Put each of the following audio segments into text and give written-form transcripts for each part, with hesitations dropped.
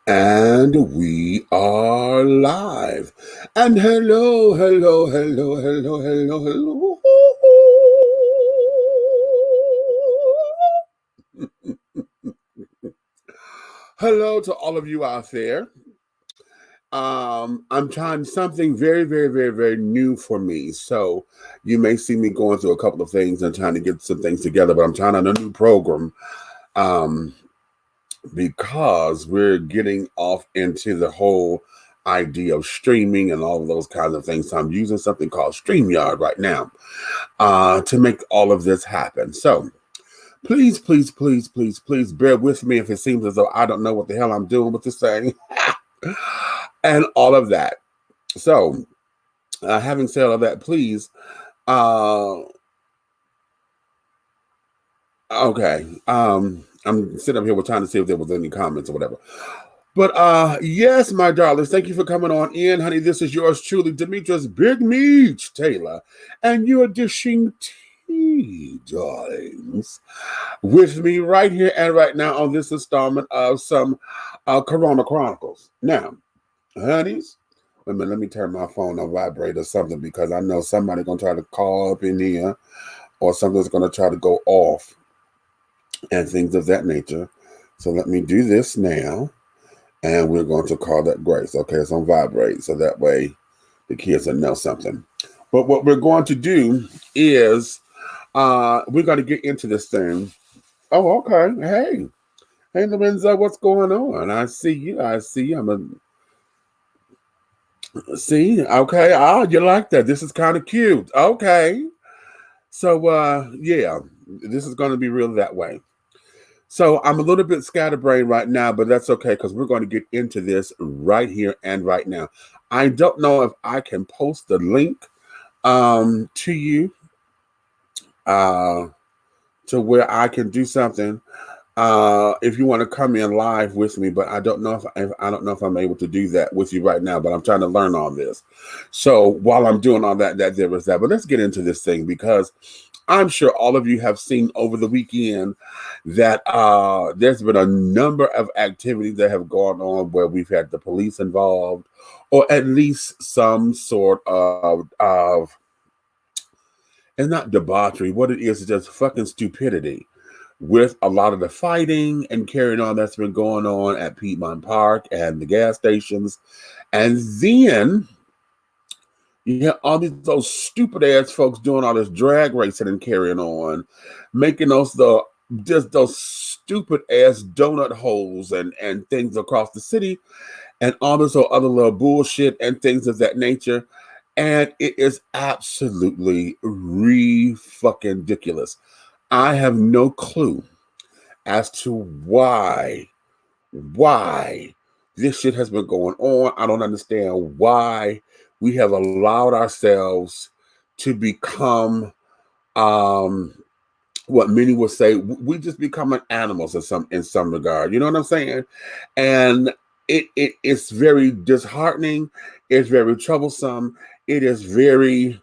And we are live. And hello, hello, hello, hello, hello, hello. Hello to all of you out there. I'm trying something very, very, very, very new for me. So you may see me going through a couple of things and trying to get some things together, but I'm trying on a new program. Um, because we're getting off into the whole idea of streaming and all of those kinds of things. So I'm using something called StreamYard right now to make all of this happen. So please, please, please, please, please bear with me if it seems as though I don't know what the hell I'm doing with this thing and all of that. So having said all that, please. Okay. I'm sitting up here, we're trying to see if there was any comments or whatever. But yes, my darlings, thank you for coming on in, honey. This is yours truly, Demetrius Big Meach Taylor, and you're dishing tea, darlings, with me right here and right now on this installment of some Corona Chronicles. Now, honeys, wait a minute, let me turn my phone on vibrate or something because I know somebody's gonna try to call up in here or something's gonna try to go off and things of that nature. So let me do this now. And we're going to call that Grace. Okay, it's on vibrate, so that way the kids will know something. But what we're going to do is we're going to get into this thing. Oh, okay. Hey, Lorenzo, what's going on? I see you. See. Okay. You like that? This is kind of cute. Okay. So yeah, this is going to be real that way. So I'm a little bit scatterbrained right now, but that's okay because we're going to get into this right here and right now. I don't know if I can post the link to you to where I can do something if you want to come in live with me, but I don't know if I'm able to do that with you right now. But I'm trying to learn all this. So while I'm doing all that there is that. But let's get into this thing because I'm sure all of you have seen over the weekend that there's been a number of activities that have gone on where we've had the police involved, or at least some sort of and not debauchery. What it is just fucking stupidity with a lot of the fighting and carrying on that's been going on at Piedmont Park and the gas stations. And then you have all those stupid ass folks doing all this drag racing and carrying on, making those stupid ass donut holes and things across the city and all this other little bullshit and things of that nature. And it is absolutely fucking ridiculous. I have no clue as to why this shit has been going on. I don't understand why we have allowed ourselves to become what many would say we just become animals in some regard. You know what I'm saying? And it's very disheartening. It's very troublesome. It is very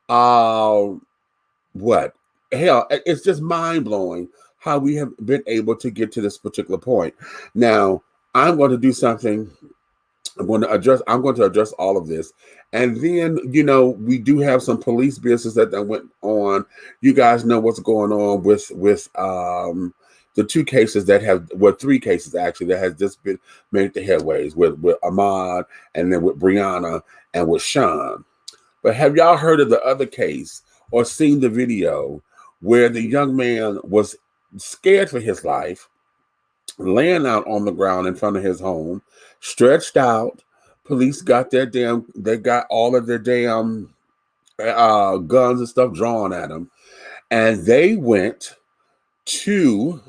what hell. It's just mind blowing how we have been able to get to this particular point. Now, I'm going to do something. I'm going to address all of this. And then, we do have some police business that went on. You guys know what's going on with the two cases three cases actually that has just been made the headways with Ahmad and then with Brianna and with Sean. But have y'all heard of the other case or seen the video where the young man was scared for his life, laying out on the ground in front of his home, stretched out? Police got all of their damn guns and stuff drawn at him, and they went to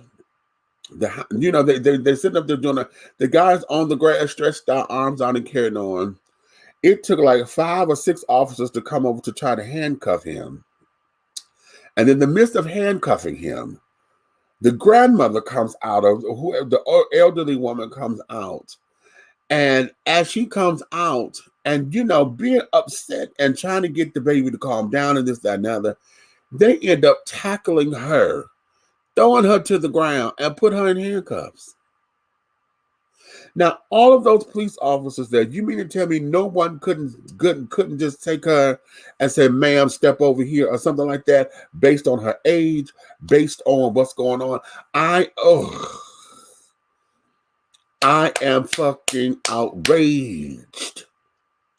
they're sitting up there doing the guys on the grass, stretched out, arms out and carrying on. It took like 5 or 6 officers to come over to try to handcuff him, and in the midst of handcuffing him, the grandmother comes out of the elderly woman comes out. And as she comes out and, being upset and trying to get the baby to calm down and this, that, and other, they end up tackling her, throwing her to the ground and put her in handcuffs. Now, all of those police officers there, you mean to tell me no one couldn't just take her and say, ma'am, step over here or something like that, based on her age, based on what's going on? I am fucking outraged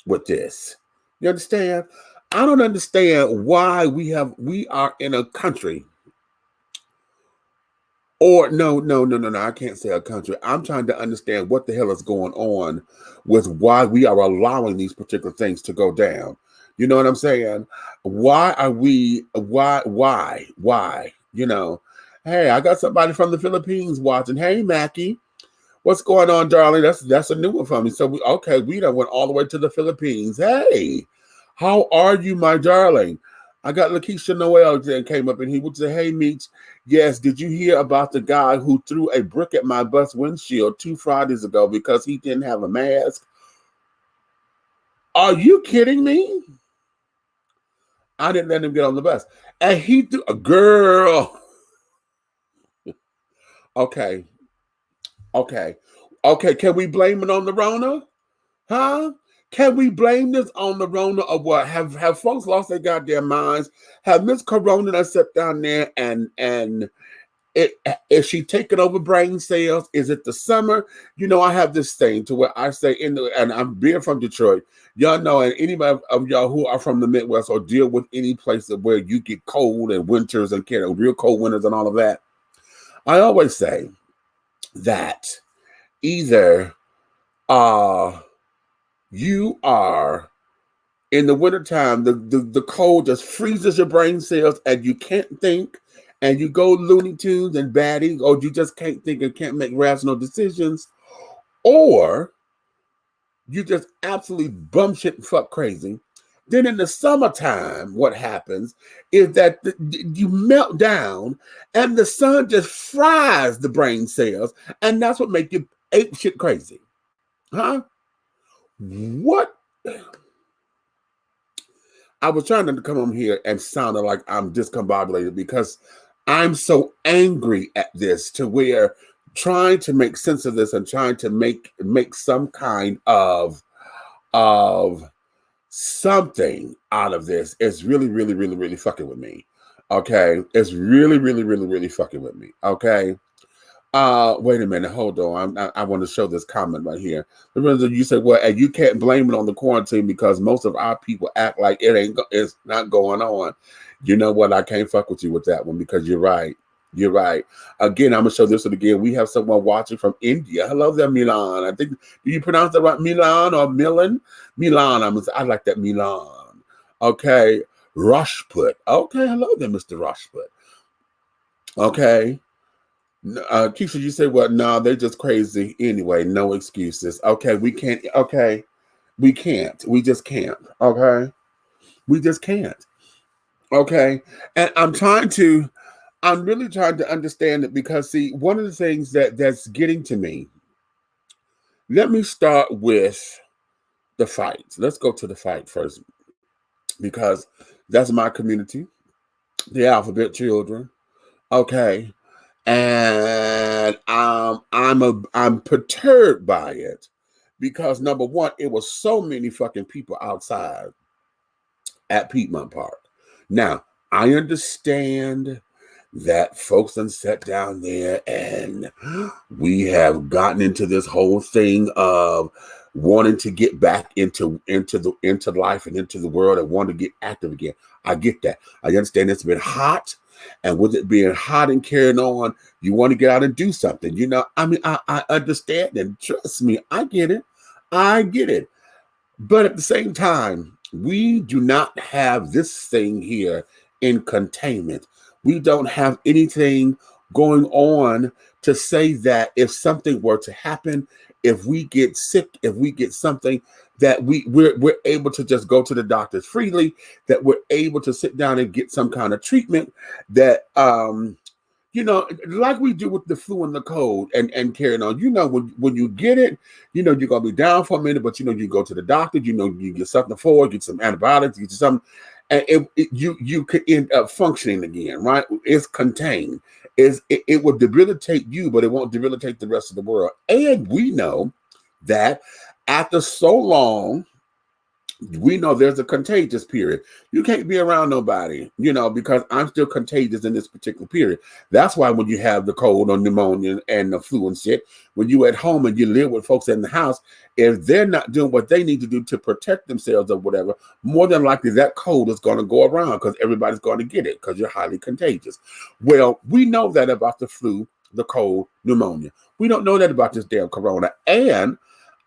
with this. You understand? I don't understand why we are in a country. Or no, I can't say a country. I'm trying to understand what the hell is going on with why we are allowing these particular things to go down. You know what I'm saying? Why? You know, hey, I got somebody from the Philippines watching. Hey, Mackie, what's going on, darling? That's a new one for me. So we done went all the way to the Philippines. Hey, how are you, my darling? I got Lakeisha Noel that came up and he would say, hey, Meach, yes, did you hear about the guy who threw a brick at my bus windshield 2 Fridays ago because he didn't have a mask? Are you kidding me? I didn't let him get on the bus. And he threw a girl. Okay. Can we blame it on the Rona? Huh? Can we blame this on the Rona or what? Have folks lost their goddamn minds? Have Miss Corona that sat down there and is she taking over brain cells? Is it the summer? You know, I have this thing to where I say and I'm being from Detroit. Y'all know, and anybody of y'all who are from the Midwest or deal with any place where you get cold and winters and real cold winters and all of that. I always say that either you are in the wintertime, the cold just freezes your brain cells and you can't think and you go Looney Tunes and batty, or you just can't think and can't make rational decisions, or you just absolutely bum shit and fuck crazy. Then in the summertime, what happens is that you melt down and the sun just fries the brain cells, and that's what makes you ape shit crazy. Huh? What? I was trying to come on here and sound like I'm discombobulated because I'm so angry at this, to where trying to make sense of this and trying to make some kind of something out of this is really, really, really, really fucking with me. Okay. It's really, really, really, really fucking with me. Okay. Wait a minute, hold on. I want to show this comment right here. You said, well, and you can't blame it on the quarantine because most of our people act like it's not going on. You know what? I can't fuck with you with that one because you're right. You're right. Again, I'm gonna show this one again. We have someone watching from India. Hello there, Milan. I think, do you pronounce that right, Milan or Milan? Milan. I like that, Milan. Okay, Rashput. Okay, hello there, Mr. Rashput. Okay. Keisha, you say what? No, they're just crazy anyway. No excuses. Okay, we can't. Okay, we can't. We just can't. Okay, we just can't. Okay, and I'm really trying to understand it because, see, one of the things that's getting to me. Let me start with the fight. Let's go to the fight first because that's my community, the alphabet children. Okay. And I'm perturbed by it because, number one, it was so many fucking people outside at Piedmont Park. Now, I understand that folks done sat down there and we have gotten into this whole thing of wanting to get back into life and into the world and want to get active again. I get that. I understand it's been hot. And with it being hot and carrying on, you want to get out and do something. You know, I mean, I understand and trust me, I get it. But at the same time, we do not have this thing here in containment. We don't have anything going on to say that if something were to happen, if we get sick, if we get something, that we're able to just go to the doctors freely, that we're able to sit down and get some kind of treatment that, you know, like we do with the flu and the cold and carrying on. You know, when you get it, you know, you're going to be down for a minute, but you know, you go to the doctor, you know, you get something for it, get some antibiotics, get you something, and you could end up functioning again, right? It's contained. is it will debilitate you, but it won't debilitate the rest of the world. And we know that after so long, we know there's a contagious period. You can't be around nobody, because I'm still contagious in this particular period. That's why when you have the cold or pneumonia and the flu and shit, when you at home and you live with folks in the house, if they're not doing what they need to do to protect themselves or whatever, more than likely that cold is going to go around because everybody's going to get it because you're highly contagious. Well, we know that about the flu, the cold, pneumonia. We don't know that about this damn corona. And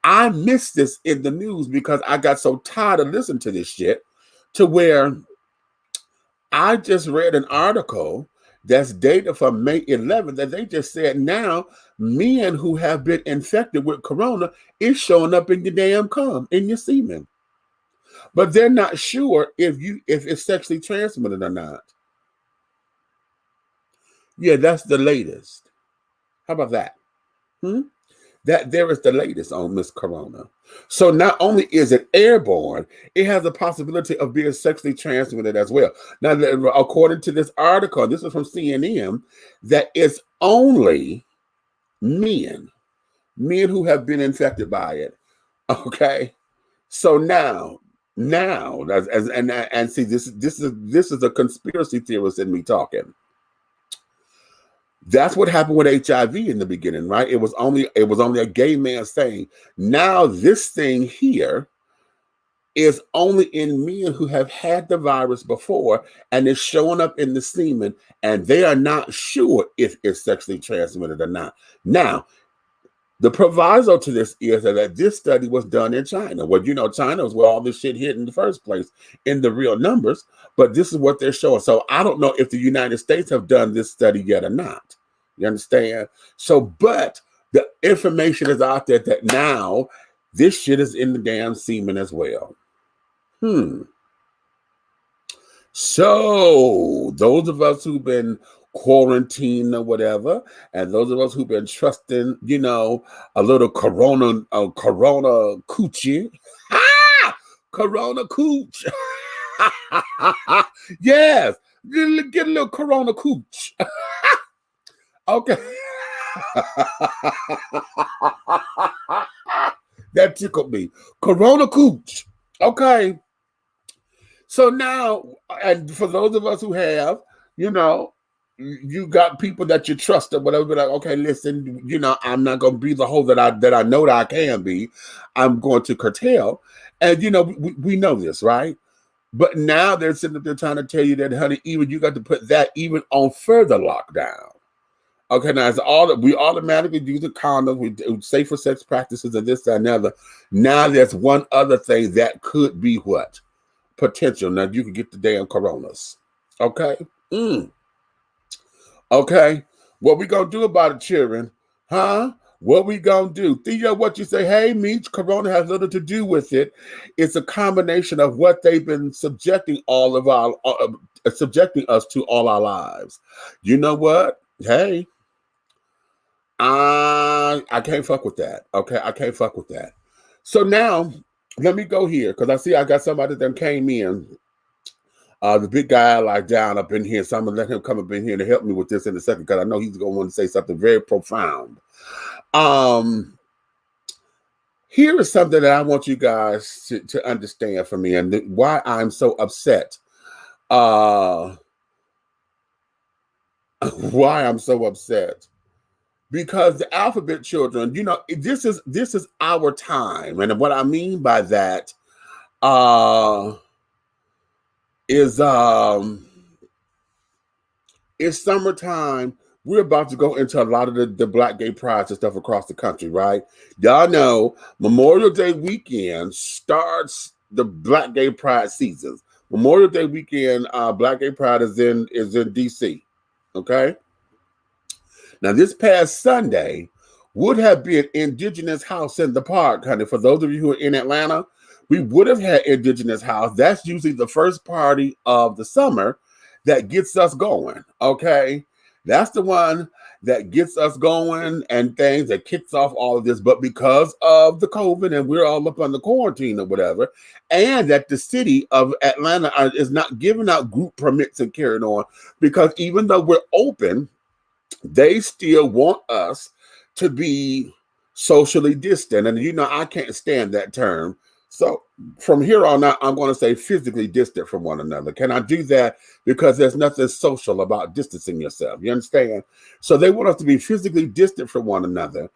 I missed this in the news because I got so tired of listening to this shit to where I just read an article that's dated from May 11th that they just said now men who have been infected with corona is showing up in your damn cum, in your semen. But they're not sure if it's sexually transmitted or not. Yeah, that's the latest. How about that? That there is the latest on Miss Corona. So not only is it airborne, it has a possibility of being sexually transmitted as well. Now, according to this article, this is from CNN, that it's only men who have been infected by it. Okay, so now, and see, this is a conspiracy theorist in me talking. That's what happened with HIV in the beginning, right? It was only a gay man's thing. Now this thing here is only in men who have had the virus before, and it's showing up in the semen, and they are not sure if it's sexually transmitted or not. Now, the proviso to this is that this study was done in China. Well, China is where all this shit hit in the first place in the real numbers, but this is what they're showing. So I don't know if the United States have done this study yet or not. You understand? So, but the information is out there that now this shit is in the damn semen as well. So those of us who've been quarantined or whatever, and those of us who've been trusting, a little corona coochie. Corona cooch. Yes, get a little corona cooch. Okay. That tickled me. Corona cooch. Okay. So now, and for those of us who have, you got people that you trust or whatever, like, okay, listen, I'm not going to be the hoe that I know that I can be. I'm going to curtail. And, we know this, right? But now they're sitting up there trying to tell you that, honey, even you got to put that even on further lockdown. Okay, now it's we automatically use the condoms, we do safer sex practices and this, that, and the other. Now there's one other thing that could be what? Potential. Now you can get the damn coronas. Okay? Okay. What we gonna do about it, children? Huh? What we gonna do? Theo, what you say, hey, Meach, corona has little to do with it. It's a combination of what they've been subjecting us to all our lives. You know what? Hey, I can't fuck with that. Okay, I can't fuck with that. So now, let me go here, because I see I got somebody that came in. The big guy like down up in here, so I'm going to let him come up in here to help me with this in a second, because I know he's going to want to say something very profound. Here is something that I want you guys to understand for me and why I'm so upset. Why I'm so upset. Because the alphabet children, this is our time. And what I mean by that is it's summertime. We're about to go into a lot of the Black Gay Prides and stuff across the country, right? Y'all know Memorial Day weekend starts the Black Gay Pride seasons. Memorial Day weekend, Black Gay Pride is in DC. Okay. Now, this past Sunday would have been Indigenous House in the Park, honey. For those of you who are in Atlanta, we would have had Indigenous House. That's usually the first party of the summer that gets us going, okay? That's the one that gets us going and things that kicks off all of this. But because of the COVID and we're all up under quarantine or whatever, and that the city of Atlanta is not giving out group permits and carrying on, because even though we're open, they still want us to be socially distant. And I can't stand that term. So from here on out, I'm going to say physically distant from one another. Can I do that? Because there's nothing social about distancing yourself. You understand? So they want us to be physically distant from one another.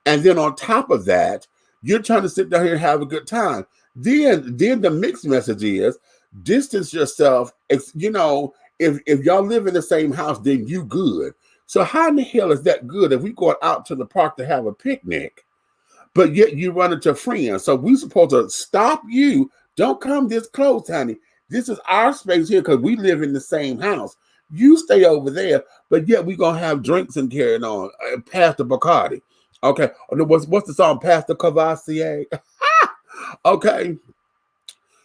And then on top of that, you're trying to sit down here and have a good time. Then the mixed message is distance yourself. If y'all live in the same house, then you good. So how in the hell is that good if we going out to the park to have a picnic, but yet you run into friends? So we supposed to stop you. Don't come this close, honey. This is our space here because we live in the same house. You stay over there, but yet we gonna have drinks and carrying on. Pastor Bacardi. Okay. What's the song? Pastor Cavassier. Okay.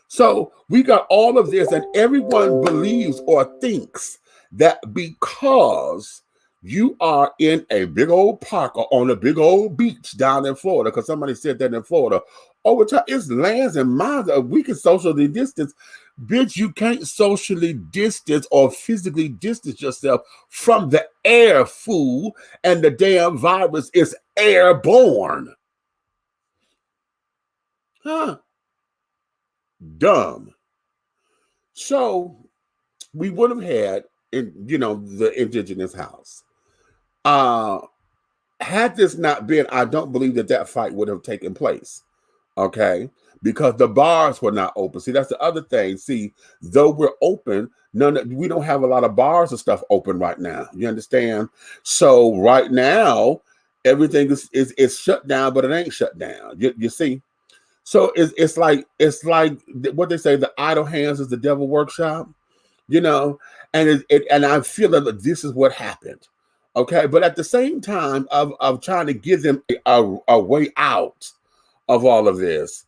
So we got all of this, and everyone believes or thinks that because you are in a big old park or on a big old beach down in Florida, because somebody said that in Florida, over time, it's lands and miles of we can socially distance. Bitch, you can't socially distance or physically distance yourself from the air, fool, and the damn virus is airborne. Huh? Dumb. So we would have had, the indigenous house. Had this not been, I don't believe that fight would have taken place. Okay, because the bars were not open. See, that's the other thing. See, though we're open, we don't have a lot of bars and stuff open right now. You understand? So right now, everything is shut down, but it ain't shut down. You see? So it's like what they say: the idle hands is the devil workshop. And and I feel that this is what happened. Okay, but at the same time of trying to give them a way out of all of this,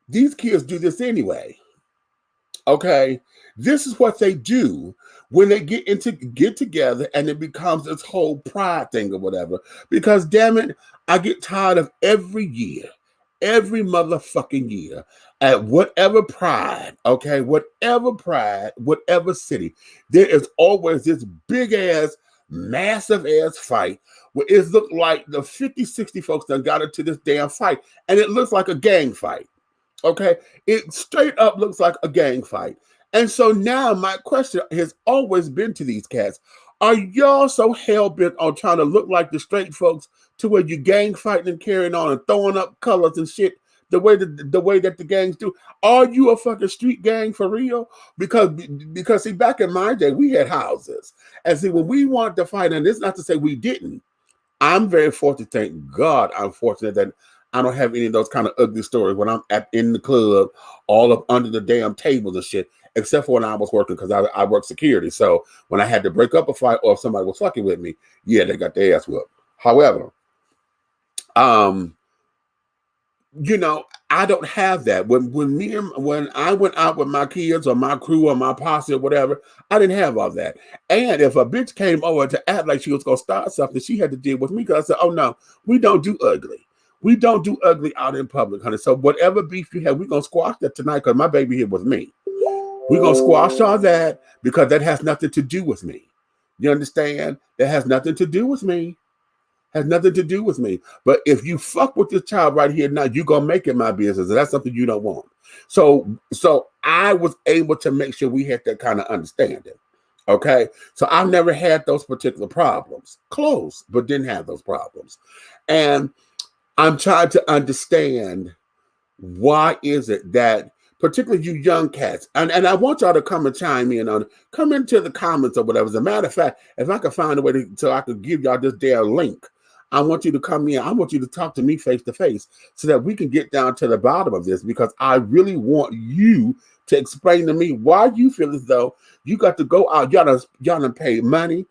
these kids do this anyway. Okay, this is what they do when they get together, and it becomes this whole pride thing or whatever. Because damn it, I get tired of every motherfucking year, at whatever pride, okay, whatever city, there is always this big ass, massive ass fight where it looks like the 50, 60 folks that got into this damn fight, and it looks like a gang fight. Okay, it straight up looks like a gang fight. And so now my question has always been to these cats: are y'all so hell-bent on trying to look like the straight folks to where you gang fighting and carrying on and throwing up colors and shit the way that the gangs do? Are you a fucking street gang for real? Because see, back in my day, we had houses. And see, when we wanted to fight, and it's not to say we didn't, I'm very fortunate, thank God I'm fortunate that I don't have any of those kind of ugly stories when I'm in the club, all up under the damn tables and shit, except for when I was working, because I work security. So when I had to break up a fight or if somebody was fucking with me, yeah, they got their ass whooped. However, I don't have that. When I went out with my kids or my crew or my posse or whatever, I didn't have all that. And if a bitch came over to act like she was gonna start something, she had to deal with me, because I said, oh no, we don't do ugly. We don't do ugly out in public, honey. So whatever beef you have, we're gonna squash that tonight, because my baby here with me. We're gonna squash all that because that has nothing to do with me. You understand? That has nothing to do with me. Has nothing to do with me. But if you fuck with this child right here now, you're gonna make it my business, and that's something you don't want. So I was able to make sure we had that kind of understanding. Okay, so I've never had those particular problems. Close, but didn't have those problems. And I'm trying to understand, why is it that, particularly you young cats, and I want y'all to come and chime in on, come into the comments or whatever. As a matter of fact, if I could find a way so I could give y'all this damn link, I want you to come in. I want you to talk to me face to face so that we can get down to the bottom of this, because I really want you to explain to me why you feel as though you got to go out. Y'all done pay money.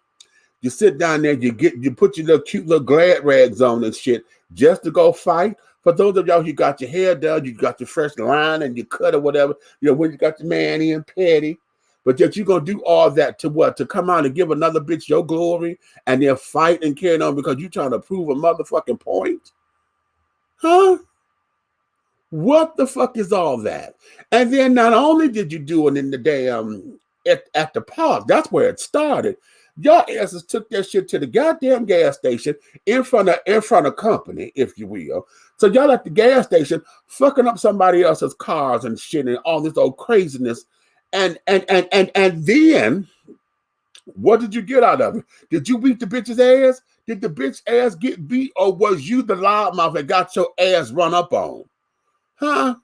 You sit down there, you put your little cute little glad rags on and shit just to go fight. For those of y'all who got your hair done, you got your fresh line and you cut or whatever, when you got your manny and petty. But yet you're going to do all that to what? To come out and give another bitch your glory and then fight and carry on because you're trying to prove a motherfucking point? Huh? What the fuck is all that? And then not only did you do it in the damn at the park. That's where it started. Y'all asses took that shit to the goddamn gas station in front of company, if you will. So y'all at the gas station fucking up somebody else's cars and shit and all this old craziness. And then what did you get out of it? Did you beat the bitch's ass? Did the bitch ass get beat, or was you the loudmouth that got your ass run up on? Huh?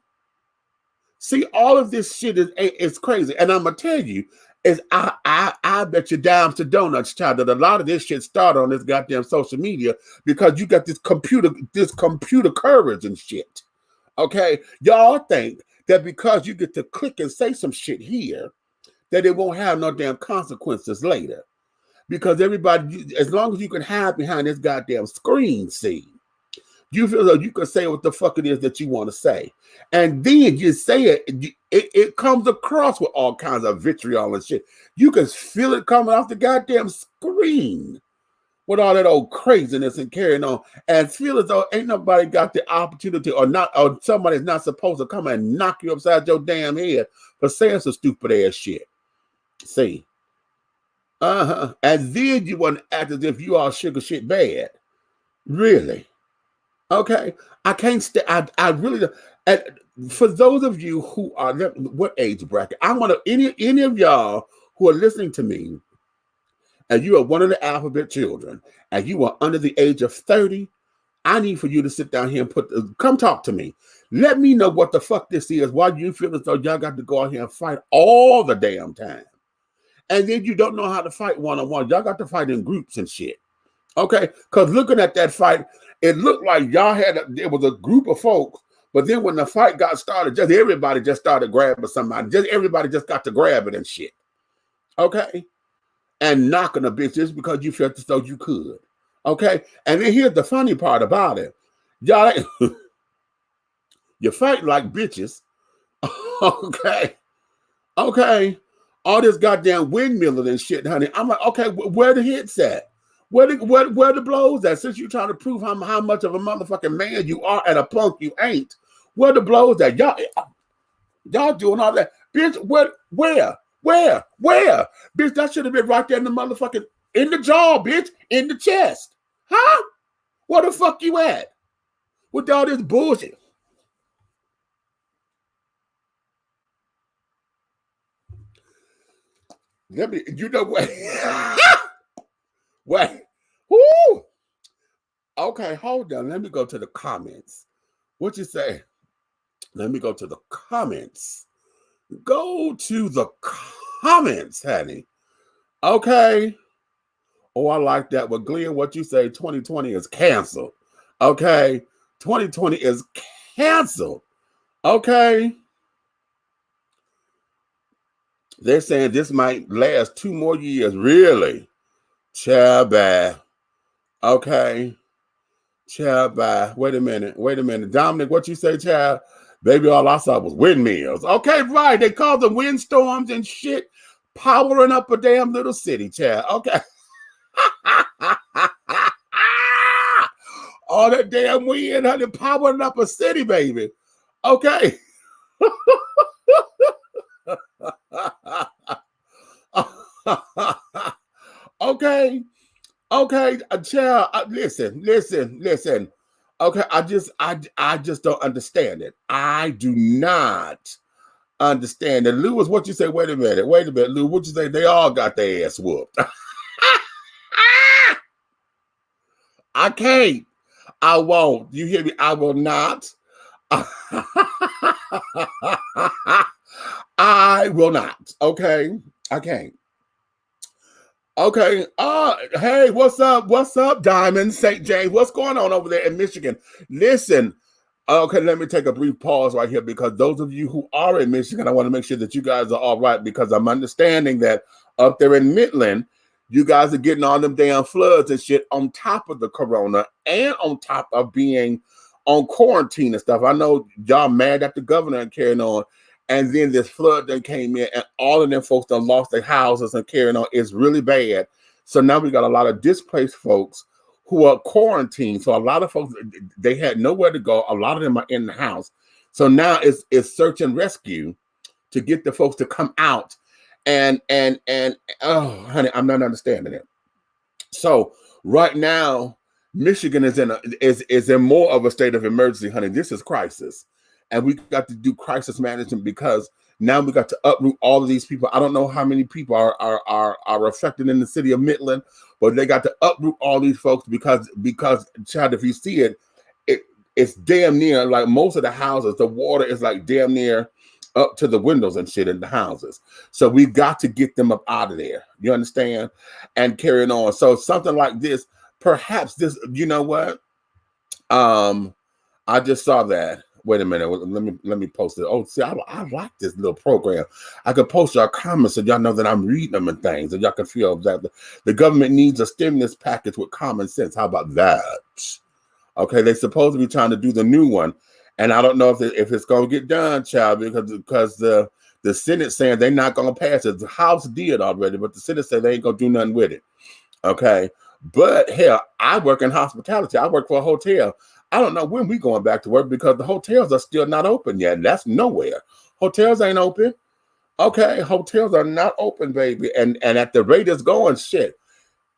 See, all of this shit is crazy. And I'm gonna tell you, is I bet you dimes to donuts, child, that a lot of this shit started on this goddamn social media because you got this computer courage and shit. Okay, y'all think that because you get to click and say some shit here, that it won't have no damn consequences later. Because everybody, as long as you can hide behind this goddamn screen, see, you feel like you can say what the fuck it is that you want to say. And then you say it, it comes across with all kinds of vitriol and shit. You can feel it coming off the goddamn screen with all that old craziness and carrying on, and feel as though ain't nobody got the opportunity or somebody's not supposed to come and knock you upside your damn head for saying some stupid ass shit. See? And then you want to act as if you all sugar shit bad. Really? Okay, I can't stay. I really don't. And for those of you who are what age bracket, I want to any of y'all who are listening to me, and you are one of the alphabet children, and you are under the age of 30, I need for you to sit down here and come talk to me. Let me know what the fuck this is. Why you feel as though y'all got to go out here and fight all the damn time, and then you don't know how to fight one-on-one. Y'all got to fight in groups and shit. Okay, because looking at that fight, it looked like y'all it was a group of folks, but then when the fight got started, everybody just started grabbing somebody. Everybody just got to grab it and shit. Okay? And knocking a bitch just because you felt as though you could. Okay? And then here's the funny part about it. Y'all, you fight like bitches. Okay? Okay? All this goddamn windmilling and shit, honey. I'm like, okay, where the hits at? Where the blows at? Since you're trying to prove how much of a motherfucking man you are and a punk you ain't, where the blows at? Y'all doing all that. Bitch, where? Bitch, that should have been right there in the motherfucking, in the jaw, bitch, in the chest. Huh? Where the fuck you at? With all this bullshit. You know what? Wait. Woo! Okay, hold on. Let me go to the comments. What you say? Let me go to the comments. Go to the comments, honey. Okay. Oh, I like that. Well, Glenn, what you say, 2020 is canceled. Okay. 2020 is canceled. Okay. They're saying this might last 2 more years. Really? Child, bye. Okay. Child, bye. Wait a minute. Dominic, what you say, child? Baby, all I saw was windmills. Okay, right. They call them windstorms and shit, powering up a damn little city, child. Okay. All that damn wind, honey, powering up a city, baby. Okay. Okay, child. Listen. Okay, I just don't understand it. I do not understand it. Lou, what you say? Wait a minute, Lou. What you say? They all got their ass whooped. I can't. I won't. You hear me? I will not. I will not. Okay, I can't. Okay. Hey, what's up, Diamond, St. James? What's going on over there in Michigan? Listen. Okay, let me take a brief pause right here because those of you who are in Michigan, I want to make sure that you guys are all right because I'm understanding that up there in Midland, you guys are getting all them damn floods and shit on top of the corona and on top of being on quarantine and stuff. I know y'all mad at the governor and carrying on. And then this flood that came in and all of them folks that lost their houses and carrying on is really bad. So now we got a lot of displaced folks who are quarantined. So a lot of folks, they had nowhere to go. A lot of them are in the house. So now it's search and rescue to get the folks to come out And oh, honey, I'm not understanding it. So right now, Michigan is in more of a state of emergency, honey. This is crisis, and we got to do crisis management because now we got to uproot all of these people. I don't know how many people are affected in the city of Midland, but they got to uproot all these folks because child, if you see it, it's damn near like most of the houses, the water is like damn near up to the windows and shit in the houses. So we got to get them up out of there. You understand? And carrying on. So something like this, perhaps this, you know what? I just saw that. Wait a minute. Let me post it. Oh, see, I like this little program. I could post y'all comments so y'all know that I'm reading them and things, and y'all can feel that the government needs a stimulus package with common sense. How about that? Okay, they're supposed to be trying to do the new one, and I don't know if it's going to get done, child, because the Senate saying they're not going to pass it. The House did already, but the Senate said they ain't going to do nothing with it. Okay, but hell, I work in hospitality. I work for a hotel. I don't know when we going back to work because the hotels are still not open yet. That's nowhere. Hotels ain't open. Okay, hotels are not open, baby, and at the rate it's going, shit,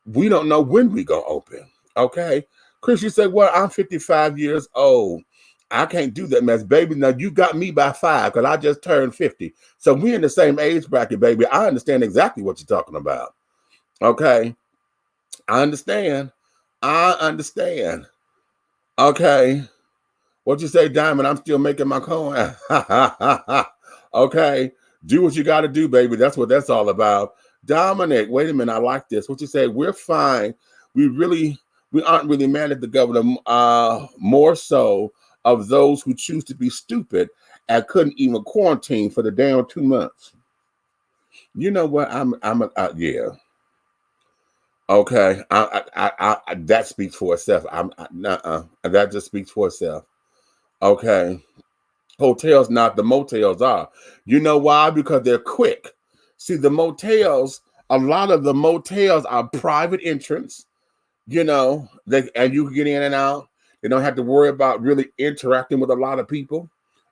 we don't know when we gonna open. Okay. Chris, you said, well, I'm 55 years old. I can't do that mess, baby. Now, you got me by 5 because I just turned 50. So we in the same age bracket, baby. I understand exactly what you're talking about. Okay? I understand. Okay? What you say, Diamond? I'm still making my coin. Okay? Do what you got to do, baby. That's what that's all about. Dominic, wait a minute. I like this. What you say? We're fine. We aren't really mad at the governor, more so of those who choose to be stupid and couldn't even quarantine for the damn 2 months. You know what? Yeah. Okay. That speaks for itself. That just speaks for itself. Okay. Hotels, not the motels are. You know why? Because they're quick. See, the motels, a lot of the motels are private entrance. You know, and you can get in and out. They don't have to worry about really interacting with a lot of people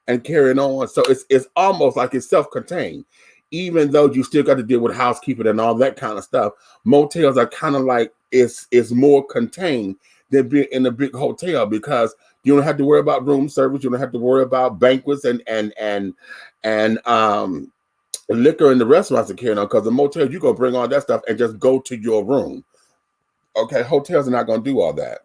and carrying on. So it's almost like it's self-contained, even though you still got to deal with housekeeping and all that kind of stuff. Motels are kind of like it's more contained than being in a big hotel because you don't have to worry about room service. You don't have to worry about banquets and liquor in the restaurants and carrying on. Because the motel, you're gonna bring all that stuff and just go to your room. Okay, hotels are not going to do all that.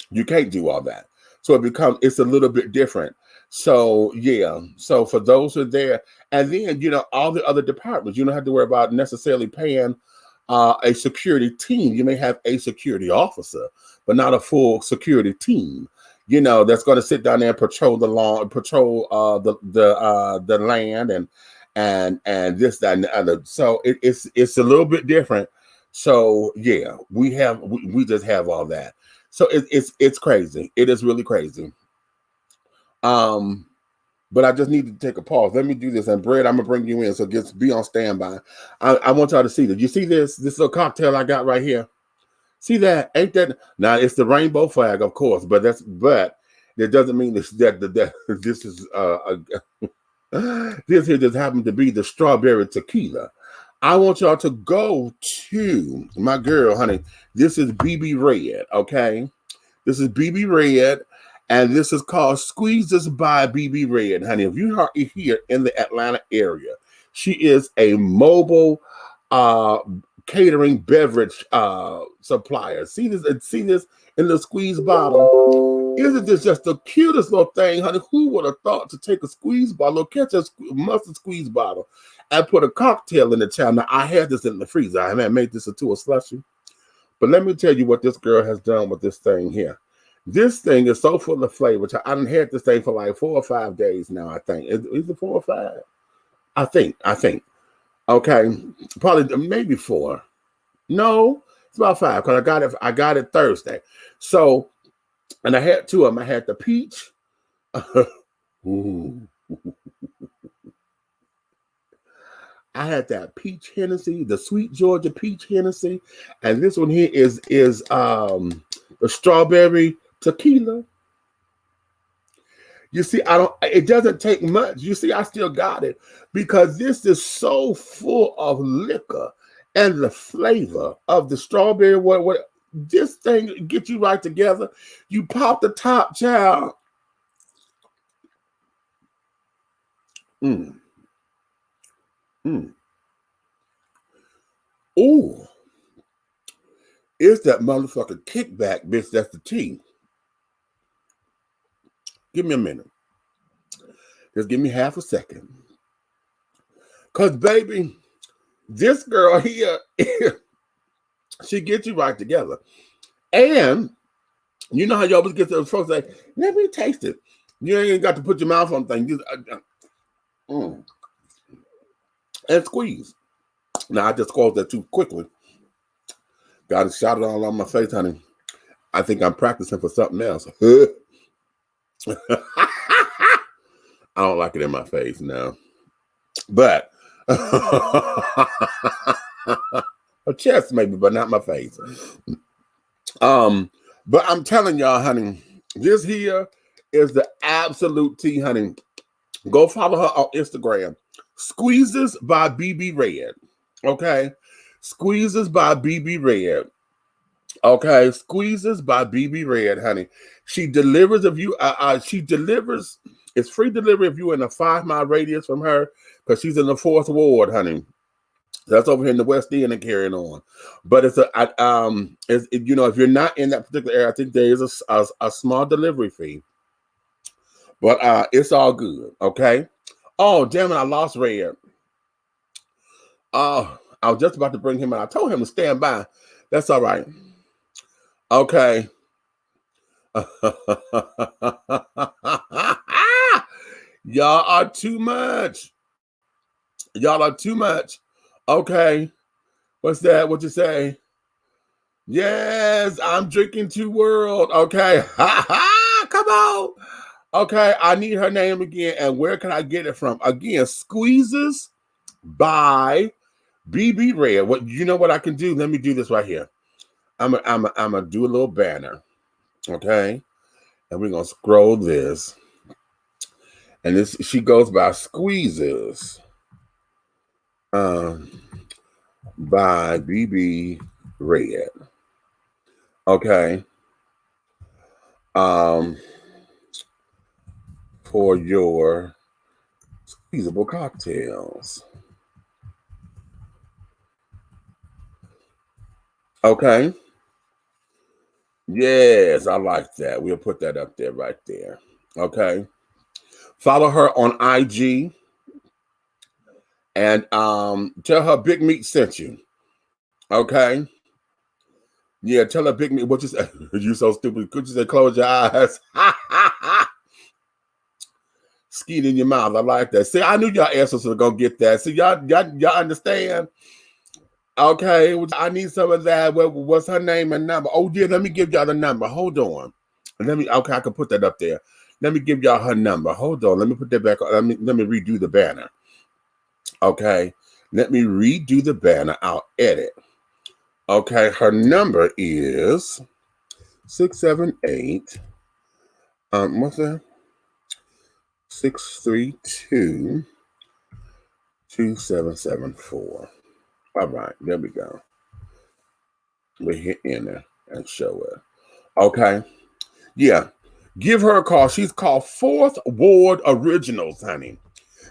You can't do all that. So it's a little bit different. So, yeah. So for those who are there, and then, you know, all the other departments, you don't have to worry about necessarily paying a security team. You may have a security officer, but not a full security team, you know, that's going to sit down there and patrol the lawn, patrol the land and this, that, and the other. So it's a little bit different. So yeah, we just have all that. So it's crazy. It is really crazy. But I just need to take a pause. Let me do this. And Brad, I'm gonna bring you in. So just be on standby. I want y'all to see that. You see this little cocktail I got right here? See that? Ain't that now? It's the rainbow flag, of course, but that doesn't mean that this is this here just happened to be the strawberry tequila. I want y'all to go to my girl, honey. This is BB Red, okay? This is BB Red, and this is called Squeezes by BB Red, honey. If you are here in the Atlanta area, she is a mobile catering beverage supplier. See this in the squeeze bottle? Isn't this just the cutest little thing, honey? Who would have thought to take a squeeze bottle, catch a mustard squeeze bottle, and put a cocktail in the child? Now, I had this in the freezer. I haven't made this into a slushie. But let me tell you what this girl has done with this thing here. This thing is so full of flavor. I done had this thing for like 4 or 5 days now, I think. Is it 4 or 5? I think. Okay. Probably maybe 4. No, it's about 5 because I got it Thursday. So, and I had 2 of them. I had the peach. Ooh. I had that peach Hennessy, the sweet Georgia peach Hennessy, and this one here is the strawberry tequila. You see, it doesn't take much. You see, I still got it because this is so full of liquor and the flavor of the strawberry. What this thing get you right together. You pop the top, child. Mm. Mm. Ooh. It's that motherfucker kickback, bitch. That's the tea. Give me a minute. Just give me half a second. Because, baby, this girl here, she gets you right together. And you know how you always get to the folks like, let me taste it. You ain't got to put your mouth on things. And squeeze. Now, I just closed that too quickly. Got it shot it all on my face, honey. I think I'm practicing for something else. I don't like it in my face now. But a chest maybe, but not my face. But I'm telling y'all, honey, this here is the absolute tea, honey. Go follow her on Instagram. Squeezes by BB Red. Okay? Squeezes by BB Red. Okay? Squeezes by BB Red, honey. She delivers if you it's free delivery if you're in a 5-mile radius from her, because she's in the 4th ward, honey. That's over here in the West End and carrying on. But if you're not in that particular area, I think there is a small delivery fee. But it's all good, okay? Oh, damn it, I lost Red. Oh, I was just about to bring him in. I told him to stand by. That's all right. Okay. Y'all are too much. Y'all are too much. Okay. What's that? What you say? Yes, I'm drinking 2 World. Okay. Come on. Okay, I need her name again. And where can I get it from? Again, Squeezes by BB Red. What you know what I can do? Let me do this right here. I'm gonna do a little banner. Okay. And we're gonna scroll this. And this she goes by Squeezes. By BB Red. Okay. For your squeezable cocktails. Okay. Yes, I like that. We'll put that up there right there. Okay. Follow her on IG. And tell her Big Meat sent you. Okay. Yeah, tell her Big Meat. What you say? You so stupid. Could you say close your eyes? Skeet in your mouth. I like that. See, I knew y'all answers were gonna get that. See, y'all understand? Okay, I need some of that. What's her name and number? Oh, yeah, let me give y'all the number. Hold on. Okay, I can put that up there. Let me give y'all her number. Hold on. Let me put that back. Let me redo the banner. Okay. Let me redo the banner. I'll edit. Okay, her number is 678. What's that? 632-2774. All right, there we go. We hit enter and show it. Okay. Yeah. Give her a call. She's called 4th Ward Originals, honey.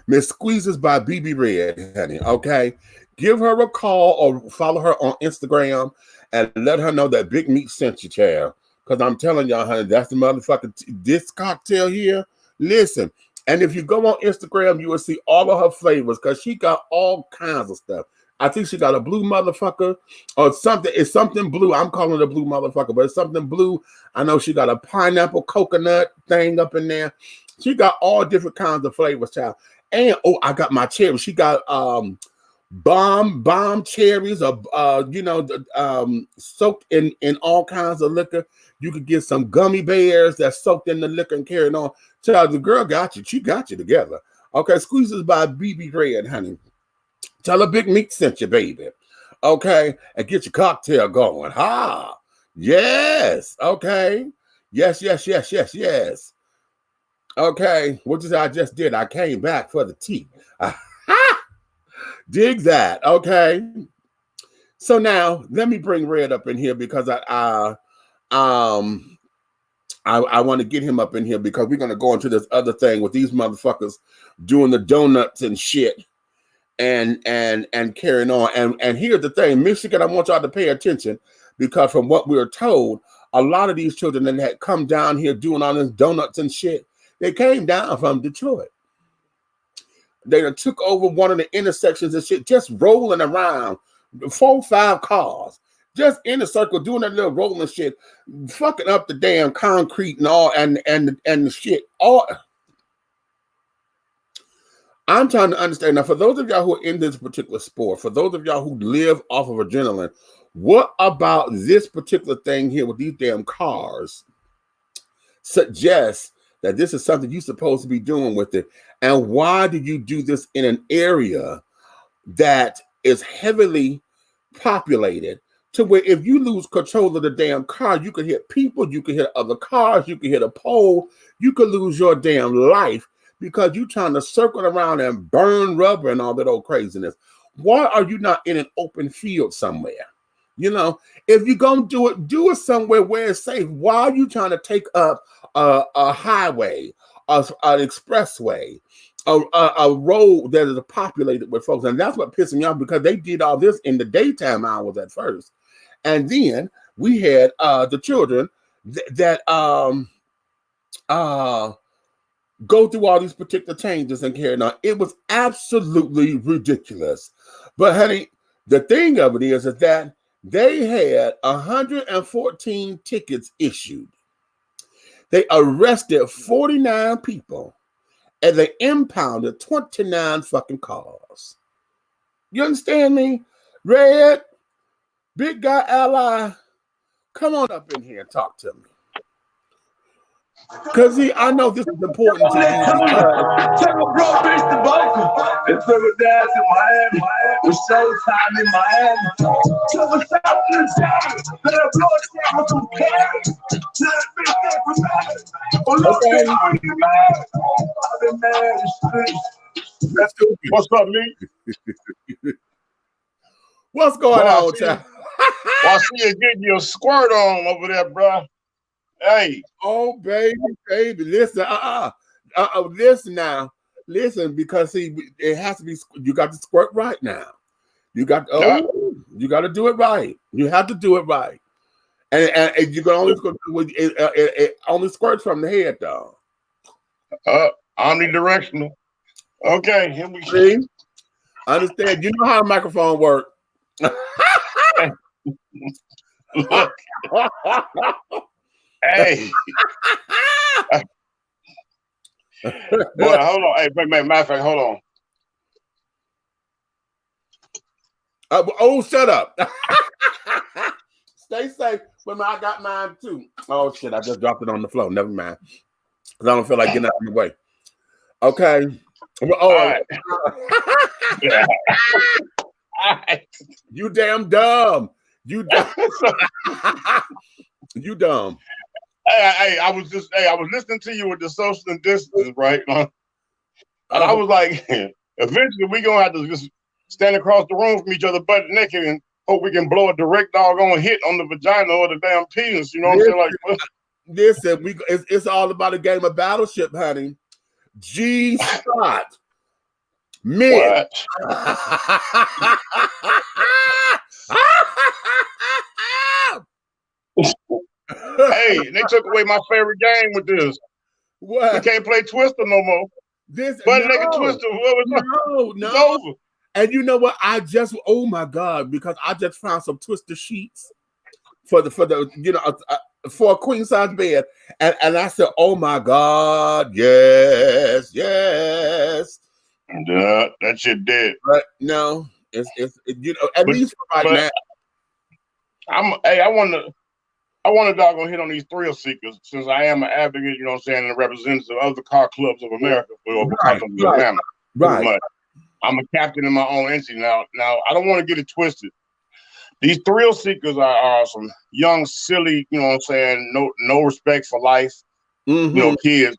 Miss Squeezes by BB Red, honey. Okay. Give her a call or follow her on Instagram and let her know that Big Meat sent you, child. Because I'm telling y'all, honey, that's the motherfucker. This cocktail here. Listen. And if you go on Instagram, you will see all of her flavors because she got all kinds of stuff. I think she got a blue motherfucker or something. It's something blue. I'm calling it a blue motherfucker, but it's something blue. I know she got a pineapple coconut thing up in there. She got all different kinds of flavors, child. And I got my cherry. She got bomb cherries, soaked in all kinds of liquor. You could get some gummy bears that's soaked in the liquor and carrying on. Child, the girl got you. She got you together. Okay, Squeezes by BB Red, honey. Tell her Big Meat sent you, baby. Okay, and get your cocktail going. Yes. Okay. Yes. Okay, what is I just did? I came back for the tea. Dig that. Okay. So now let me bring Red up in here because I want to get him up in here because we're gonna go into this other thing with these motherfuckers doing the donuts and shit and carrying on. And here's the thing, Michigan, I want y'all to pay attention because from what we were told, a lot of these children that had come down here doing all this donuts and shit, they came down from Detroit. They took over one of the intersections and shit, just rolling around, 4 or 5 cars, just in a circle, doing that little rolling shit, fucking up the damn concrete and all, and the shit. All I'm trying to understand now. For those of y'all who are in this particular sport, for those of y'all who live off of adrenaline, what about this particular thing here with these damn cars suggests that this is something you're supposed to be doing with it? And why did you do this in an area that is heavily populated to where if you lose control of the damn car, you could hit people, you could hit other cars, you could hit a pole, you could lose your damn life because you're trying to circle around and burn rubber and all that old craziness? Why are you not in an open field somewhere? You know, if you're going to do it somewhere where it's safe. Why are you trying to take up a highway, an expressway, a road that is populated with folks? And that's what pissed me off because they did all this in the daytime hours at first. And then we had the children that go through all these particular changes and carry on. It was absolutely ridiculous. But honey, the thing of it is that they had 114 tickets issued. They arrested 49 people and they impounded 29 fucking cars. You understand me? Red, big guy ally, come on up in here and talk to me. Because I know this is important to you. It's a dance in Miami. It's showtime in Miami. So what's happening? Better blow it down some carrots. Okay. I've been mad in the streets. That's stupid. What's up, Lee? What's going on, child? I see you getting your squirt on over there, bro. Hey. Oh, baby. Listen, listen now. Listen, because see, it has to be, you got to squirt right now. You got to do it right. You have to do it right. And you can only it only squirts from the head, though. Omnidirectional. Okay, here we see. Understand? You know how a microphone works. Hey. Boy, hold on. Hey, matter of fact, hold on. Shut up. Stay safe. But I got mine too. Oh, shit. I just dropped it on the floor. Never mind. Because I don't feel like getting out of the way. Okay. Well, You damn dumb. You dumb. You dumb. Hey, I was listening to you with the social distance, right? And I was like, eventually we're gonna have to just stand across the room from each other butt naked and hope we can blow a direct doggone hit on the vagina or the damn penis. You know what I'm saying? Like, listen, it's all about a game of Battleship, honey. G-Spot. Men. Hey, they took away my favorite game with this. What? We can't play Twister no more. Naked Twister. No. It's over. And you know what? Oh my God, because I just found some Twister sheets for a queen size bed, and I said, oh my God, yes. That shit dead. But no, it's at least for right now. I want to doggone hit on these thrill seekers since I am an advocate, you know what I'm saying, and a representative of the car clubs of America Right. I'm a captain in my own entity now. Now, I don't want to get it twisted. These thrill seekers are some young, silly, you know what I'm saying, no respect for life. kids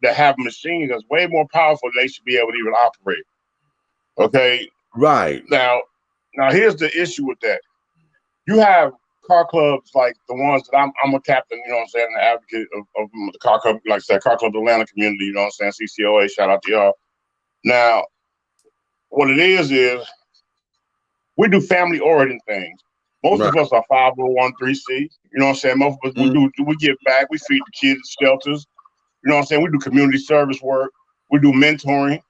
that have machines that's way more powerful than they should be able to even operate. Okay. Right. Now here's the issue with that. You have car clubs like the ones that I'm a captain, you know what I'm saying, an advocate of the car club, like I said, Car Club Atlanta community, you know what I'm saying, CCOA, shout out to y'all. Now, what it is we do family-oriented things. Most of us are 501(c), you know what I'm saying? Most of us, we give back, we feed the kids shelters, you know what I'm saying? We do community service work, we do mentoring.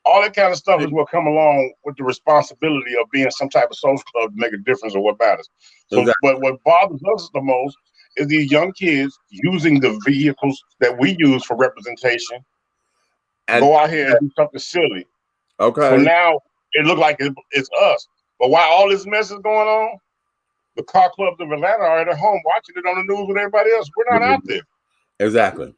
All that kind of stuff is what come along with the responsibility of being some type of social club to make a difference or what matters. So, exactly. But what bothers us the most is these young kids using the vehicles that we use for representation and go out here and do something silly. Okay. So now it looks like it's us. But while all this mess is going on, the car clubs of Atlanta are at home watching it on the news with everybody else. We're not out there. Exactly.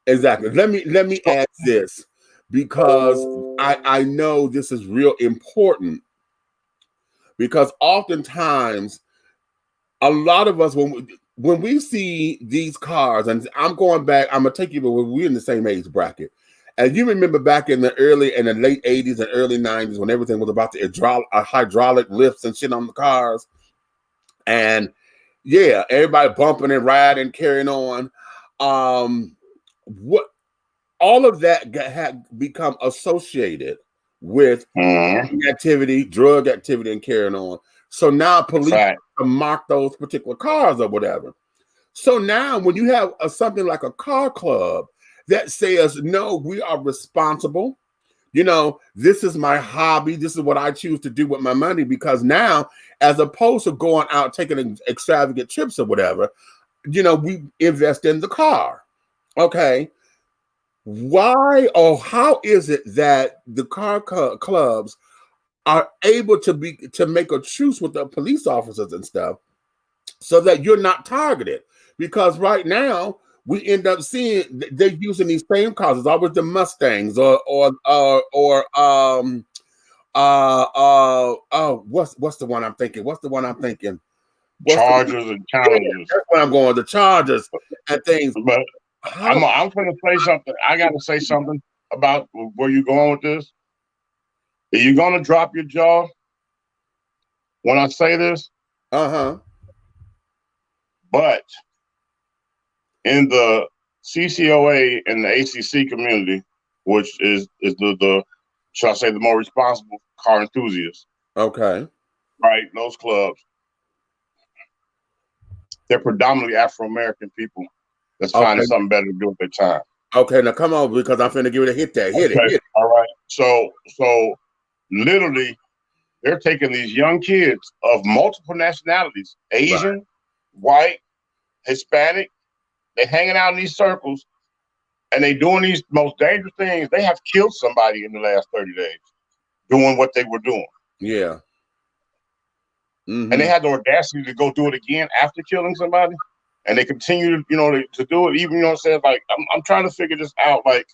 Let me add this, because I know this is real important, because oftentimes a lot of us, when we see these cars, and I'm going back, I'm gonna take you, but we're in the same age bracket. And you remember back in the late 80s and early 90s when everything was about the hydraulic lifts and shit on the cars. And yeah, everybody bumping and riding, carrying on. What all of that had become associated with activity, drug activity, and carrying on. So now police mark those particular cars or whatever. So now when you have something like a car club that says, no, we are responsible. You know, this is my hobby. This is what I choose to do with my money, because now, as opposed to going out taking extravagant trips or whatever, you know, we invest in the car. Okay. Why or how is it that the car clubs are able to make a truce with the police officers and stuff so that you're not targeted? Because right now we end up seeing they're using these same cars. It's always the Mustangs or what's the one I'm thinking? Chargers and Challengers. That's where I'm going. The Chargers and things. But I'm going to say something. I got to say something about where you're going with this. Are you going to drop your jaw when I say this? Uh-huh. But in the CCOA and the ACC community, which is the shall I say, the more responsible car enthusiasts. Okay. Right, those clubs. They're predominantly Afro-American people that's finding something better to do with their time. Okay, now come on, because I'm finna give it a hit there. Hit it. All right. So literally, they're taking these young kids of multiple nationalities, Asian, white, Hispanic. They're hanging out in these circles, and they doing these most dangerous things. They have killed somebody in the last 30 days doing what they were doing. Yeah. Mm-hmm. And they had the audacity to go do it again after killing somebody. And they continue to do it, even, you know what I'm saying? Like, I'm trying to figure this out. Like,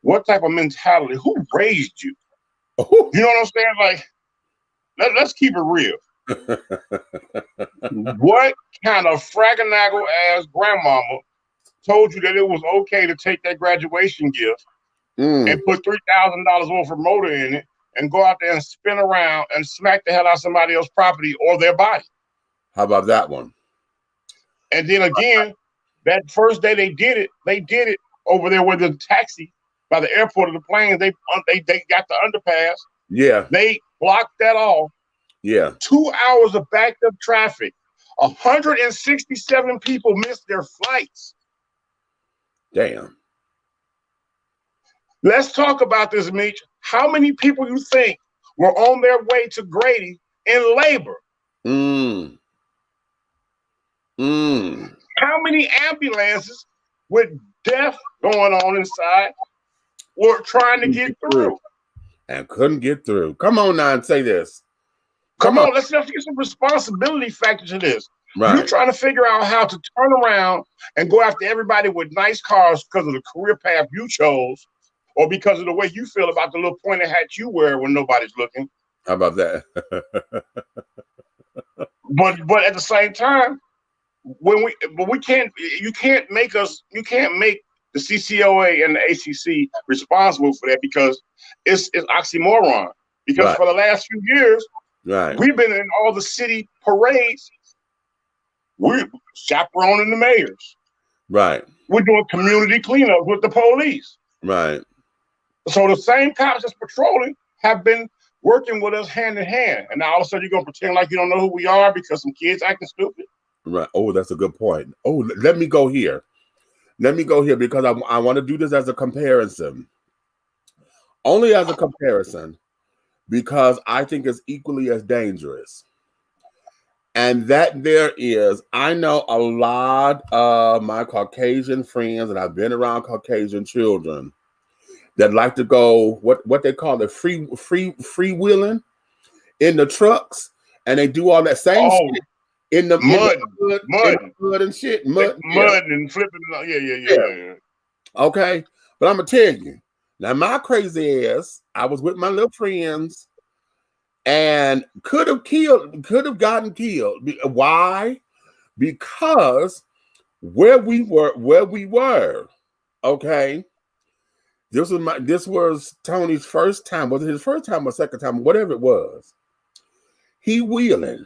what type of mentality? Who raised you? You know what I'm saying? Like, let's keep it real. What kind of fraggle ass grandmama told you that it was okay to take that graduation gift and put $3,000 worth of motor in it and go out there and spin around and smack the hell out of somebody else's property or their body? How about that one? And then again, that first day they did it over there with the taxi by the airport of the planes. They got the underpass. Yeah. They blocked that off. Yeah. 2 hours of backed up traffic. 167 people missed their flights. Damn. Let's talk about this, Meach. How many people you think were on their way to Grady in labor? How many ambulances with death going on inside were trying to get through? And couldn't get through. Come on now and say this. Come on, let's get some responsibility factor to this. Right. You're trying to figure out how to turn around and go after everybody with nice cars because of the career path you chose, or because of the way you feel about the little pointed hat you wear when nobody's looking. How about that? But at the same time, but we can't. You can't make the CCOA and the ACC responsible for that because it's oxymoron. Because for the last few years, we've been in all the city parades. We're chaperoning the mayors. Right. We're doing community cleanup with the police. Right. So the same cops that's patrolling have been working with us hand in hand. And now all of a sudden you're going to pretend like you don't know who we are because some kids acting stupid. Right. Oh, that's a good point. Oh, let me go here. Let me go here because I want to do this as a comparison. Only as a comparison because I think it's equally as dangerous. And that there is, I know a lot of my Caucasian friends, and I've been around Caucasian children that like to go what they call it freewheeling in the trucks, and they do all that same shit in the mud and shit, mud and flipping. Yeah. Okay, but I'm gonna tell you now, my crazy ass, I was with my little friends. And could have gotten killed. Why? Because where we were, okay. This was Tony's first time. Was it his first time or second time? Whatever it was. He wheeling.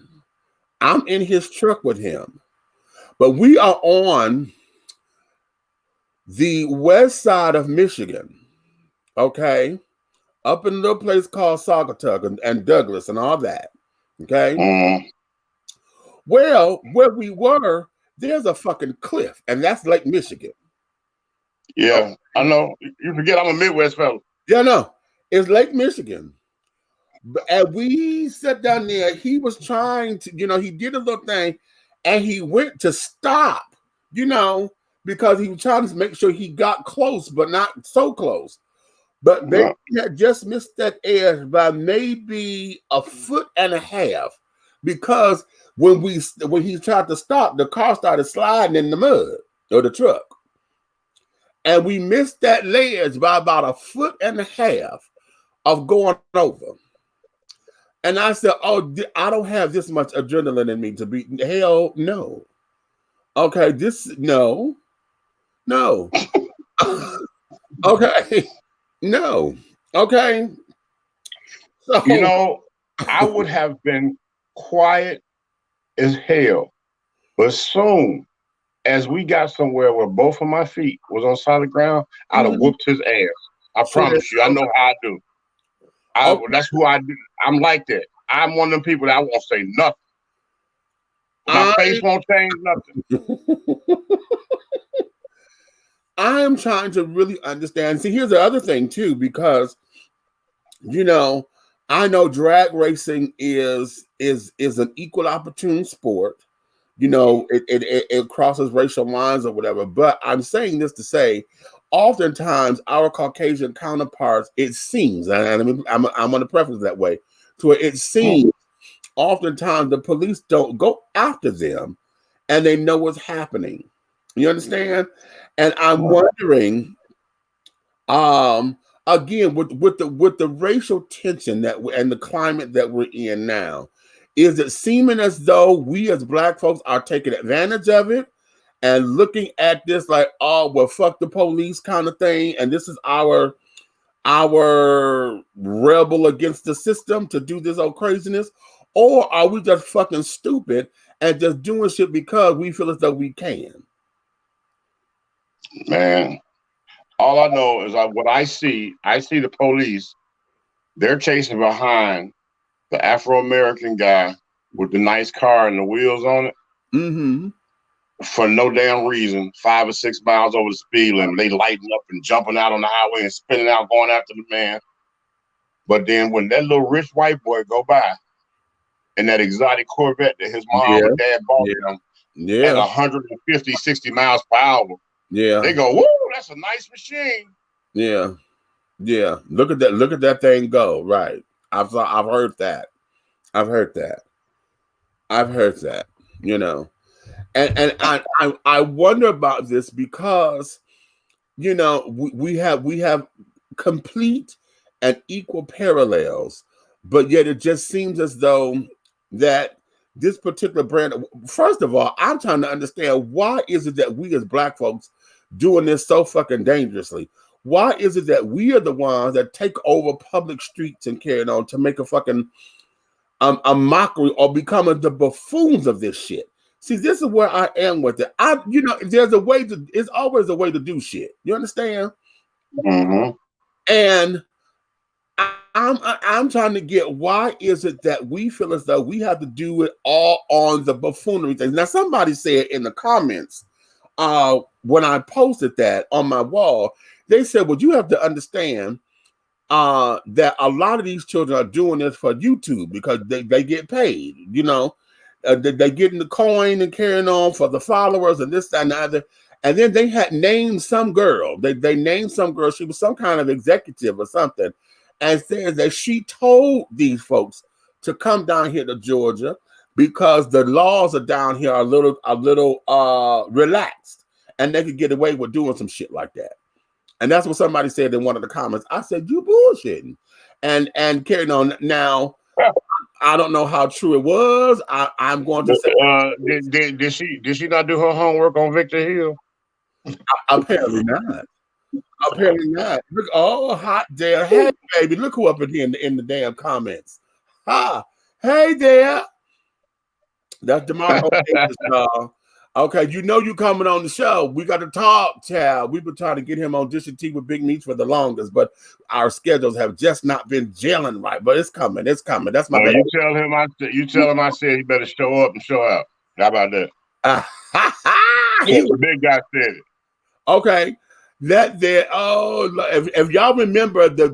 I'm in his truck with him. But we are on the west side of Michigan. Okay. Up in a little place called Saugatuck and Douglas and all that. Okay. Well, where we were, there's a fucking cliff, and that's Lake Michigan. Yeah, okay. I know. You forget I'm a Midwest fellow. Yeah, no. It's Lake Michigan. And we sat down there. He was trying to, he did a little thing, and he went to stop, because he was trying to make sure he got close, but not so close. But they had just missed that edge by maybe a foot and a half, because when he tried to stop, the car started sliding in the mud or the truck, and we missed that ledge by about a foot and a half of going over. And I said, "Oh, I don't have this much adrenaline in me to be hell no." Okay, no. Okay. No. Okay. So, I would have been quiet as hell. But soon as we got somewhere where both of my feet was on solid ground, I'd have whooped his ass. I promise you. I know how I do. That's who I do. I'm like that. I'm one of them people that I won't say nothing. My face won't change nothing. I am trying to really understand. See, here's the other thing too, because I know drag racing is an equal opportunity sport. It crosses racial lines or whatever. But I'm saying this to say, oftentimes our Caucasian counterparts, it seems, and I'm going to preface that way, to where it seems oftentimes the police don't go after them, and they know what's happening. You understand? And I'm wondering, again, with the racial tension and the climate that we're in now, is it seeming as though we as Black folks are taking advantage of it and looking at this like, oh, well, fuck the police kind of thing, and this is our rebel against the system to do this old craziness? Or are we just fucking stupid and just doing shit because we feel as though we can? Man, all I know is what I see the police, they're chasing behind the Afro-American guy with the nice car and the wheels on it for no damn reason, 5 or 6 miles over the speed limit. They lighting up and jumping out on the highway and spinning out, going after the man. But then when that little rich white boy go by in that exotic Corvette that his mom and dad bought him at 150, 60 miles per hour, they go, whoa, that's a nice machine. Yeah. Look at that thing go. Right. I've heard that. And I wonder about this because we have complete and equal parallels, but yet it just seems as though that this particular brand. First of all, I'm trying to understand, why is it that we as Black folks doing this so fucking dangerously? Why is it that we are the ones that take over public streets and carry on to make a fucking a mockery or becoming the buffoons of this shit? See, this is where I am with it. There's a way to. It's always a way to do shit. You understand? Mm-hmm. And I'm trying to get, why is it that we feel as though we have to do it all on the buffoonery thing? Now, somebody said in the comments when I posted that on my wall, they said, well, you have to understand that a lot of these children are doing this for YouTube because they get paid, they getting the coin and carrying on for the followers and this, that, and the other. And then they had named some girl. They named some girl. She was some kind of executive or something, and says that she told these folks to come down here to Georgia because the laws are down here are a little relaxed, and they could get away with doing some shit like that. And that's what somebody said in one of the comments. I said, you bullshitting. And carrying on. Now, I don't know how true it was. I'm going to say, did she not do her homework on Victor Hill? Apparently not. Apparently not. Look, oh, hot there. Hey, baby, look who up in here in the damn comments. Ha! Hey there. That's DeMarco Davis, y'all. Okay, you coming on the show. We got to talk, child. We've been trying to get him on Dish and Tea with Big Meach for the longest, but our schedules have just not been gelling right. But it's coming. It's coming. That's my you tell him I said he better show up and show out. How about that? The big guy said it. Okay. That there. Oh, if y'all remember the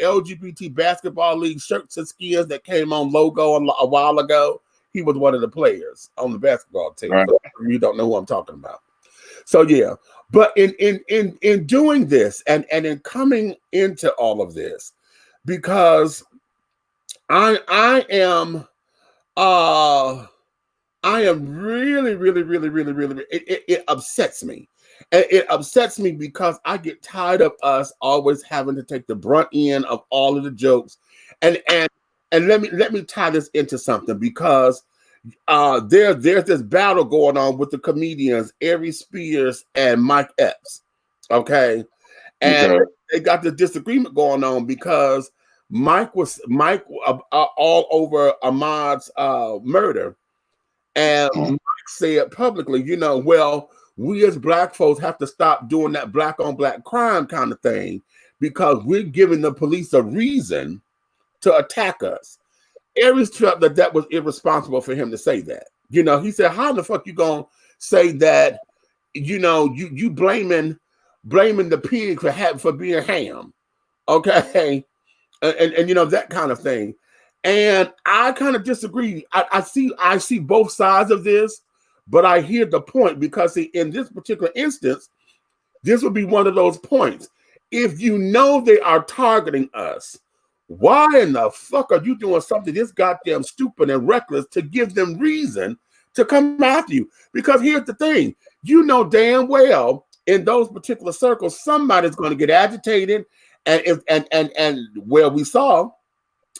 LGBT basketball league shirts and skins that came on logo a while ago, he was one of the players on the basketball team. Right. So you don't know who I'm talking about. So yeah, but in doing this and in coming into all of this, because I am really it upsets me. And it upsets me because I get tired of us always having to take the brunt end of all of the jokes. And let me tie this into something, because there's this battle going on with the comedians Ari Spears and Mike Epps. Okay. And they got this disagreement going on because Mike all over Ahmaud's murder. And Mike said publicly, well, we as Black folks have to stop doing that black on black crime kind of thing because we're giving the police a reason to attack us. Aries felt that was irresponsible for him to say that. He said, how the fuck you gonna say that, you blaming the pig for being ham. Okay. And that kind of thing. And I kind of disagree. I see both sides of this, but I hear the point, because in this particular instance, this would be one of those points. If they are targeting us, why in the fuck are you doing something this goddamn stupid and reckless to give them reason to come after you? Because here's the thing, damn well in those particular circles, somebody's going to get agitated, and where we saw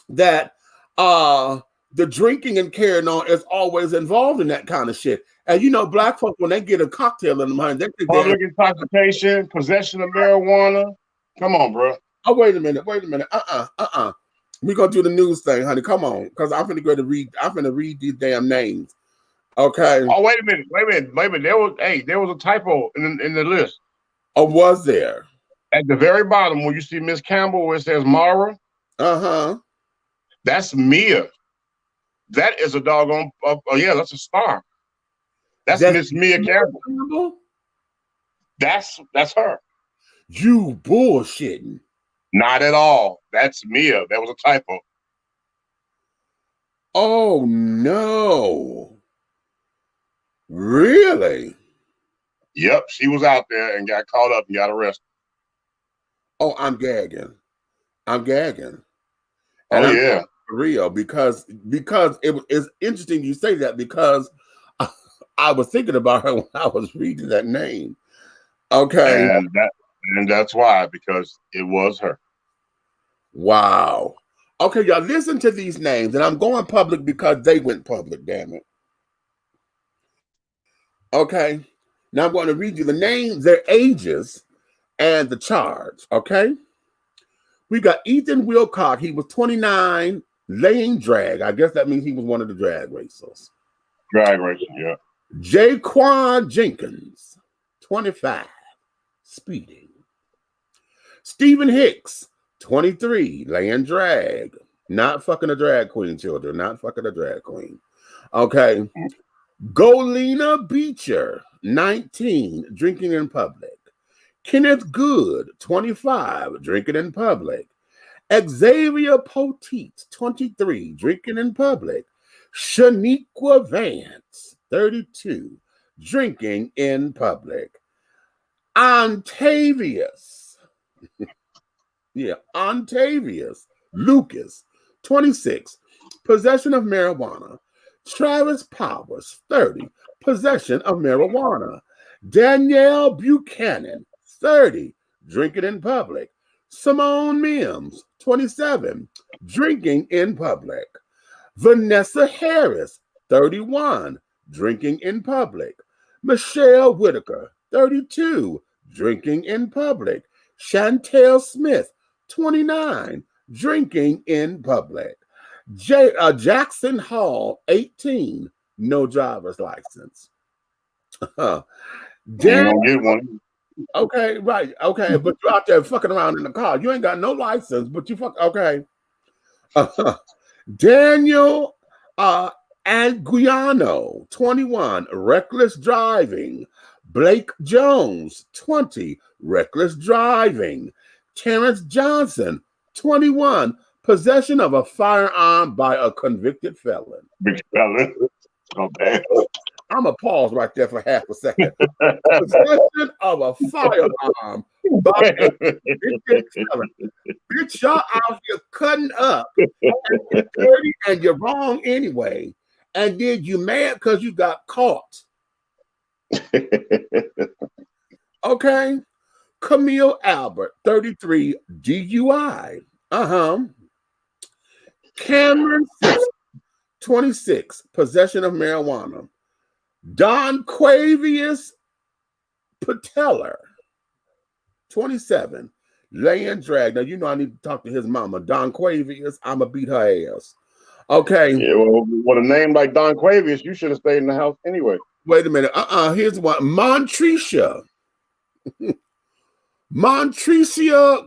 that the drinking and carrying on is always involved in that kind of shit. And Black folk, when they get a cocktail in the mind, they think public intoxication, possession of marijuana. Come on, bro. Oh, wait a minute. We're gonna do the news thing, honey. Come on, because I'm gonna read these damn names. Okay. Oh, wait a minute. There was a typo in the list. Oh, was there? At the very bottom, where you see Miss Campbell, where it says Mara. That's Mia. That is a doggone. That's a star. That's Miss Mia Campbell. That's her. You bullshitting. Not at all. That's Mia. That was a typo. Oh no. Really? Yep, she was out there and got caught up and got arrested. Oh, I'm gagging. And yeah. For real, because it's interesting you say that, because I was thinking about her when I was reading that name. Okay. And that's why, because it was her. Wow. Okay, y'all listen to these names, and I'm going public because they went public, damn it. Okay, now I'm going to read you the names, their ages, and the charge, okay? We got Ethan Wilcock. He was 29, laying drag. I guess that means he was one of the drag racers. Drag racing, yeah. Jaquan Jenkins, 25, speeding. Stephen Hicks, 23, laying drag. Not fucking a drag queen, children. Not fucking a drag queen. Okay. Golina Beecher, 19, drinking in public. Kenneth Good, 25, drinking in public. Xavier Poteet, 23, drinking in public. Shaniqua Vance, 32, drinking in public. Ontavious, Ontavious Lucas, 26, possession of marijuana. Travis Powers, 30, possession of marijuana. Danielle Buchanan, 30, drinking in public. Simone Mims, 27, drinking in public. Vanessa Harris, 31, drinking in public. Michelle Whitaker, 32, drinking in public. Chantel Smith, 29, drinking in public. Jackson Hall, 18, no driver's license. Get one. Okay, right. Okay, but you're out there fucking around in the car. You ain't got no license, but you fuck. Okay. Daniel Anguiano, 21, reckless driving. Blake Jones, 20, reckless driving. Terrence Johnson, 21, possession of a firearm by a convicted felon. Big felon. Okay. I'm going to pause right there for half a second. Possession of a firearm by a convicted felon. Bitch, y'all out here cutting up and you're dirty and you're wrong anyway. And then you mad because you got caught. Okay. Camille Albert, 33, DUI. Cameron Fisk, 26, possession of marijuana. Don Quavius Pateller, 27, laying drag. Now, you know I need to talk to his mama. Don Quavius, I'm going to beat her ass. Okay. Yeah, well, with a name like Don Quavius, you should have stayed in the house anyway. Wait a minute. Here's one. Montrecia. Montrecia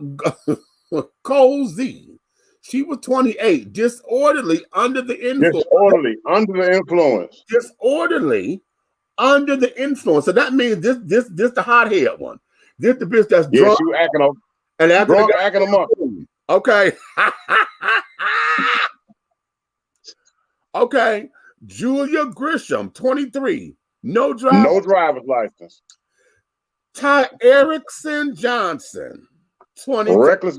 Colzy. She was 28. Disorderly under the influence. Disorderly under the influence. Disorderly under the influence. So that means this the hothead one. This the bitch that's drunk. She acting up. And acting them up. Okay. Okay. Julia Grisham, 23. No driver's license. Ty Erickson Johnson, 20. Reckless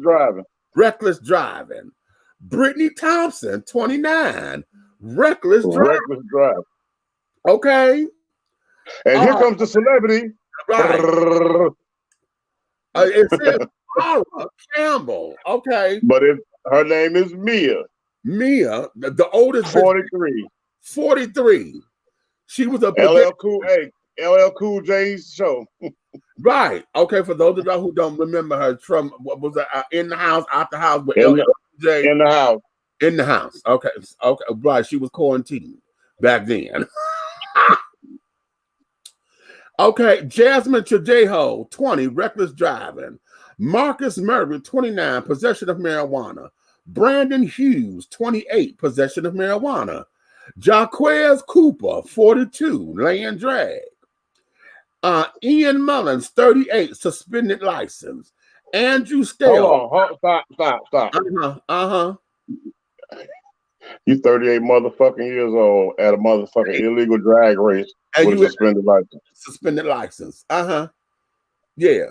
driving. Brittany Thompson, 29. Reckless driving. Okay. And here comes the celebrity. Right. It says Laura Campbell. Okay. But her name is Mia. Mia, the oldest. 43. 43. She was a LL Cool J's show. Right. Okay. For those of y'all who don't remember her from what was it, In the House, Out the House with LL Cool J. In the House. In the House. Okay. Okay. Right. She was quarantined back then. Okay. Jasmine Trejeho, 20, reckless driving. Marcus Murray, 29, possession of marijuana. Brandon Hughes, 28, possession of marijuana. Jaquez Cooper, 42, laying drag. Ian Mullins, 38, suspended license. Andrew Stale. Hold on. Stop. You 38 motherfucking years old at a motherfucking illegal drag race and with a suspended license. Suspended license. Yeah.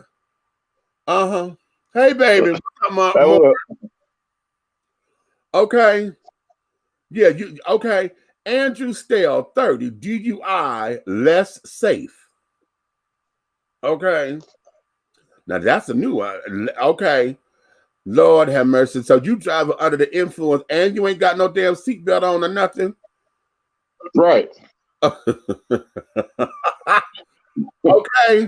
Hey, baby. Come on. Okay. Yeah, okay. Andrew Stale, 30, DUI, less safe. Okay. Now that's a new one. Okay. Lord have mercy. So you drive under the influence and you ain't got no damn seatbelt on or nothing? Right. Okay.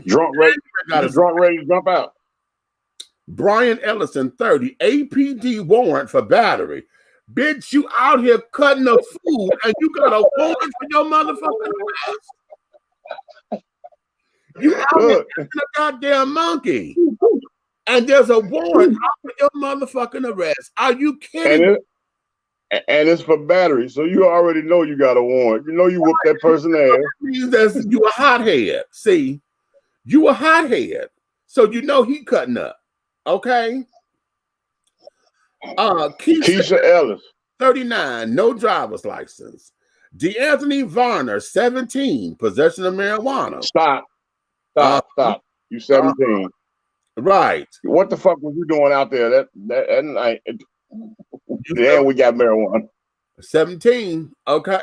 Drunk ready to jump out. Brian Ellison, 30, APD warrant for battery. Bitch, you out here cutting the food and you got a warrant for your motherfucking arrest. You out here acting a goddamn monkey. And there's a warrant out for your motherfucking arrest. Are you kidding me? And it's for battery, so you already know you got a warrant. You know you whooped that person ass. That means that you a hothead. See, you a hothead, so you know he cutting up. Okay. Keisha Ellis, 39, no driver's license. DeAnthony Varner, 17, possession of marijuana. Stop. You 17. Right. What the fuck was you doing out there that night? Then we got marijuana. 17. Okay.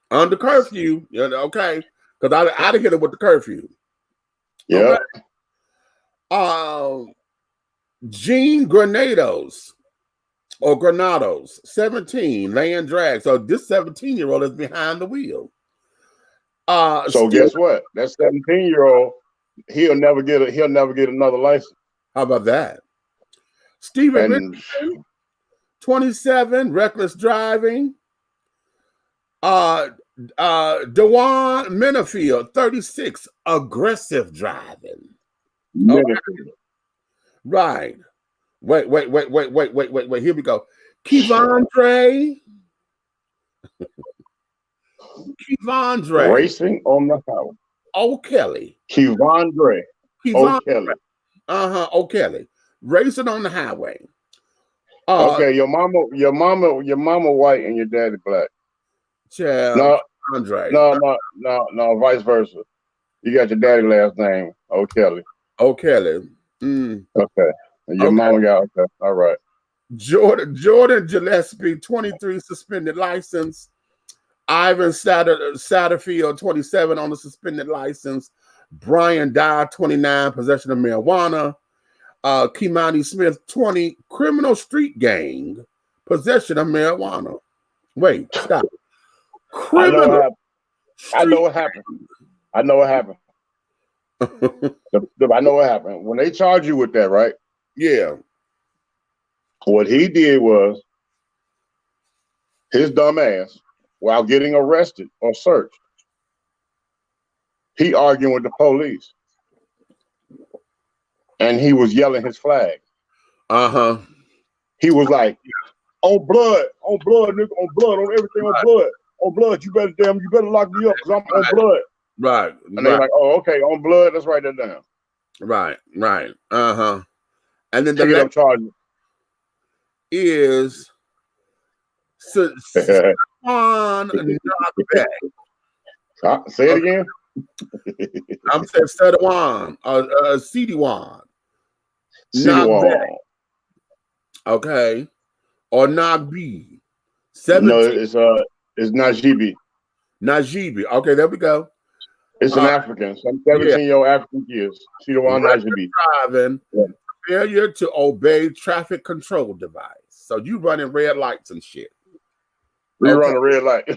Under curfew. Okay. Because I'd hit it with the curfew. Yeah. Okay. Gene Granados, 17, laying drag. So this 17-year-old is behind the wheel. So guess what? That 17-year-old, he'll never get another license. How about that? Stephen Richardson, 27, reckless driving. DeJuan Minifield, 36, aggressive driving. Okay. Right. Wait. Here we go. Kevondre. Racing on the highway. O'Kelly. Kevondre. O'Kelly. O'Kelly. Racing on the highway. Okay, your mama white and your daddy black. Child. No, vice versa. You got your daddy last name, O'Kelly. O'Kelly. Okay. Your mama got okay. All right. Jordan Gillespie, 23, suspended license. Ivan Satterfield, 27, on the suspended license. Brian Dye, 29, possession of marijuana. Kimani Smith, 20, criminal street gang, possession of marijuana. Wait, stop. I know what happened. I know what happened. When they charge you with that, right? Yeah. What he did was his dumb ass, while getting arrested or searched, he arguing with the police. And he was yelling his flag. He was like, on blood, nigga, on blood, on everything, on blood, you better lock me up because I'm on blood. Right. And they're like, oh, okay, on blood, let's write that down. Right. And then the next charge is Stephon Knockback. Say it again. I'm saying Stephon, CD1. Knockback. Okay. Or Nagb. No, it's Najibi. Najibi. Okay, there we go. It's an African. Some 17-year-old African kids. CD1 Najibi. Driving. Yeah. Failure to obey traffic control device. So you running red lights and shit. We run a red light.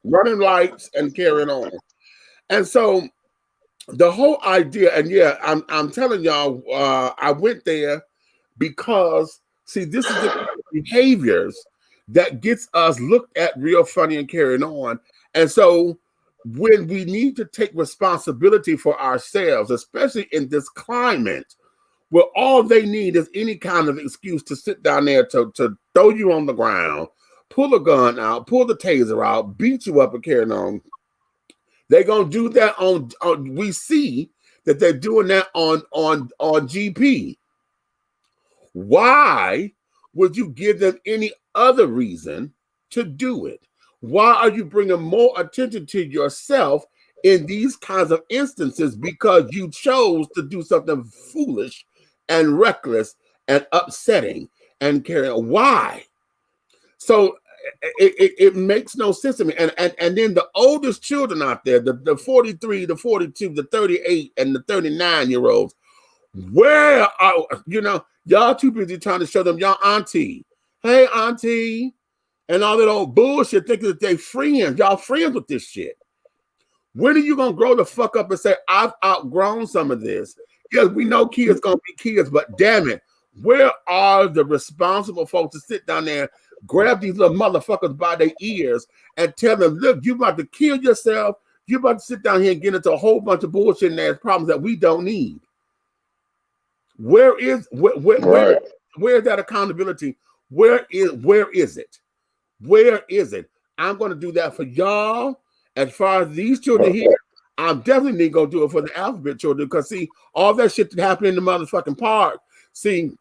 Running lights and carrying on. And so the whole idea, and I'm telling y'all, I went there because, see, this is the behaviors that gets us looked at real funny and carrying on. And so when we need to take responsibility for ourselves, especially in this climate, where all they need is any kind of excuse to sit down there to throw you on the ground, pull a gun out, pull the taser out, beat you up and carry on. They're gonna do that on we see that they're doing that on GP. Why would you give them any other reason to do it? Why are you bringing more attention to yourself in these kinds of instances because you chose to do something foolish and reckless and upsetting and carrying? Why? So it makes no sense to me. And then the oldest children out there, the 43, the 42, the 38, and the 39-year-olds, Where are, y'all too busy trying to show them y'all auntie. Hey, auntie. And all that old bullshit thinking that they friends. Y'all friends with this shit. When are you going to grow the fuck up and say, I've outgrown some of this? Yes, we know kids going to be kids, but damn it. Where are the responsible folks to sit down there, grab these little motherfuckers by their ears and tell them, look, you're about to kill yourself. You're about to sit down here and get into a whole bunch of bullshit and ass problems that we don't need. Where is that accountability? Where is it? Where is it? I'm going to do that for y'all. As far as these children here, I'm definitely going to do it for the alphabet children because, see, all that shit that happened in the motherfucking park. See,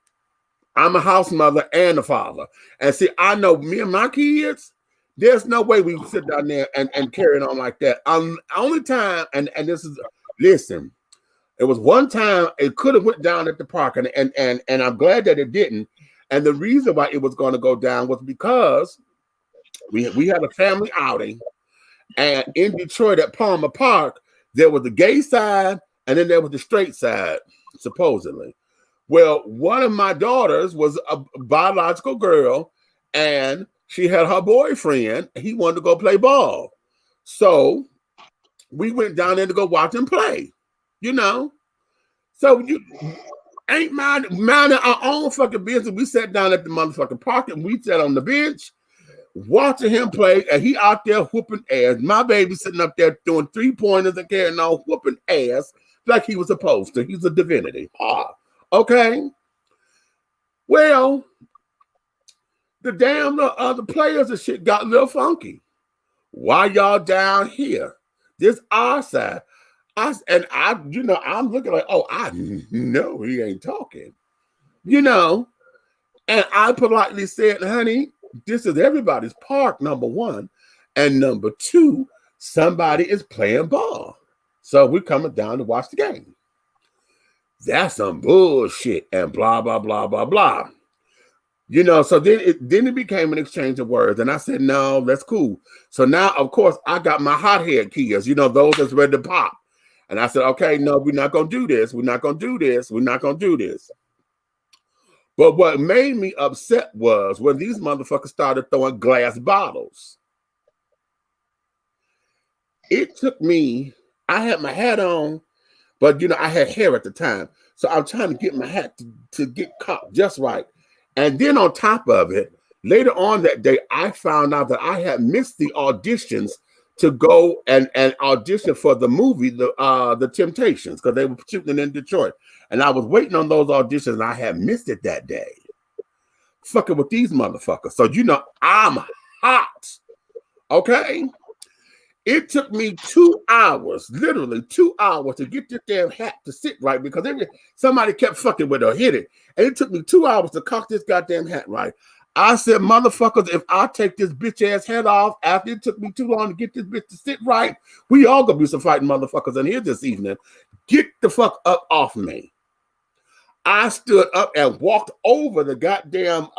I'm a house mother and a father. And see, I know me and my kids, there's no way we can sit down there and carry it on like that. Only time, and this is, listen, it was one time it could have went down at the park, and I'm glad that it didn't. And the reason why it was going to go down was because we had a family outing, and in Detroit at Palmer Park, there was the gay side, and then there was the straight side, supposedly. Well, one of my daughters was a biological girl, and she had her boyfriend. He wanted to go play ball. So we went down there to go watch him play, So you ain't minding our own fucking business. We sat down at the motherfucking park, and we sat on the bench watching him play, and he out there whooping ass. My baby sitting up there doing 3-pointers and carrying on, whooping ass like he was supposed to. He's a divinity. Okay. Well, the damn other players and shit got a little funky. Why y'all down here? This our side. I'm looking like, oh, I know he ain't talking. And I politely said, honey, this is everybody's park, number one. And number two, somebody is playing ball. So we're coming down to watch the game. That's some bullshit and blah, blah, blah, blah, blah. So then it became an exchange of words. And I said, no, that's cool. So now, of course, I got my hothead kids, those that's ready to pop. And I said, okay, no, we're not going to do this. We're not going to do this. We're not going to do this. But what made me upset was when these motherfuckers started throwing glass bottles. It took me, I had my hat on, but, I had hair at the time. So I'm trying to get my hat to get caught just right. And then on top of it, later on that day, I found out that I had missed the auditions to go and audition for the movie, The Temptations, because they were shooting in Detroit. And I was waiting on those auditions, and I had missed it that day. Fucking with these motherfuckers. So, I'm hot. Okay? It took me 2 hours, literally 2 hours, to get this damn hat to sit right because somebody kept fucking with it or hit it. And it took me 2 hours to cock this goddamn hat right. I said, motherfuckers, if I take this bitch ass head off after it took me too long to get this bitch to sit right, we all gonna be some fighting motherfuckers in here this evening. Get the fuck up off me. I stood up and walked over the goddamn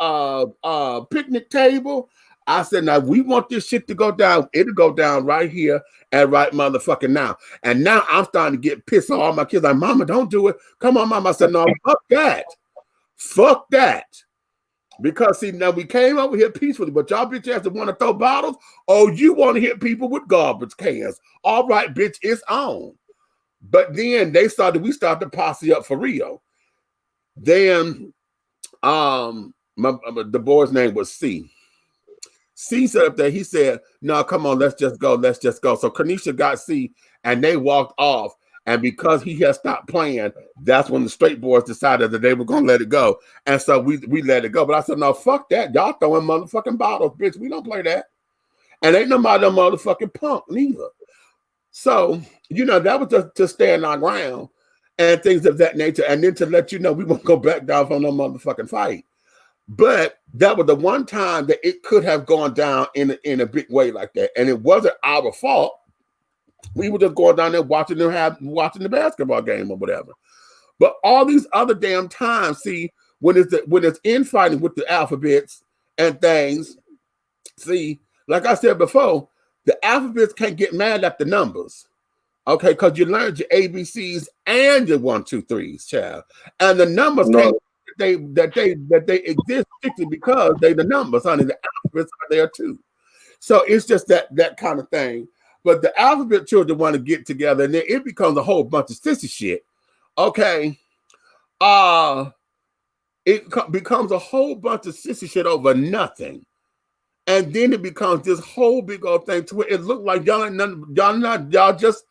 picnic table. I said, now we want this shit to go down. It'll go down right here and right motherfucking now. And now I'm starting to get pissed off. All my kids like, mama, don't do it. Come on, mama. I said, no, fuck that. Fuck that. Because, see, now we came over here peacefully, but y'all bitch ass want to throw bottles? Oh, you want to hit people with garbage cans. All right, bitch, it's on. But then we started to posse up for real. Then the boy's name was C. C said up there, he said, no, come on, let's just go. So Kanisha got C, and they walked off. And because he had stopped playing, that's when the straight boys decided that they were going to let it go. And so we let it go. But I said, no, fuck that. Y'all throwing motherfucking bottles, bitch. We don't play that. And ain't nobody no motherfucking punk neither. So, that was just to stand our ground and things of that nature. And then to let you know we won't go back down from no motherfucking fight. But that was the one time that it could have gone down in a big way like that. And it wasn't our fault. We were just going down there watching the basketball game or whatever. But all these other damn times, see, when it's infighting with the alphabets and things, see, like I said before, the alphabets can't get mad at the numbers. Okay, because you learned your ABCs and your 1, 2, 3s, child. And the numbers No. that they exist strictly because they the numbers, honey. The alphabets are there too. So it's just that kind of thing. But the alphabet children want to get together, and then it becomes a whole bunch of sissy shit. Okay. Becomes a whole bunch of sissy shit over nothing. And then it becomes this whole big old thing to where it looked like y'all just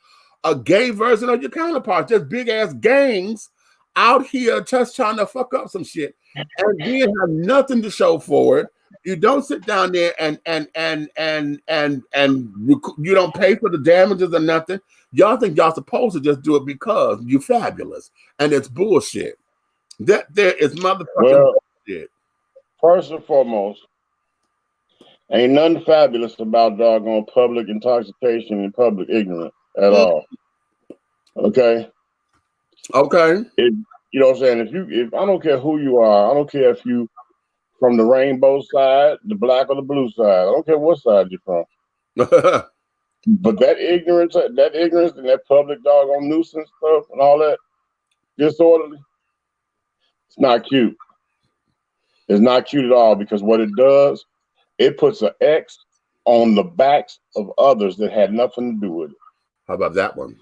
a gay version of your counterparts, just big ass gangs out here just trying to fuck up some shit, and then have nothing to show for it. You don't sit down there and you don't pay for the damages or nothing. Y'all think y'all supposed to just do it because you're fabulous, and it's bullshit. That there is motherfucking bullshit. First and foremost, ain't nothing fabulous about doggone public intoxication and public ignorance at all. Okay. Okay. You know what I'm saying? If I don't care who you are, I don't care if you from the rainbow side, the black or the blue side. I don't care what side you're from. But that ignorance and that public doggone nuisance stuff and all that disorderly, it's not cute. It's not cute at all, because what it does, it puts an X on the backs of others that had nothing to do with it. How about that one?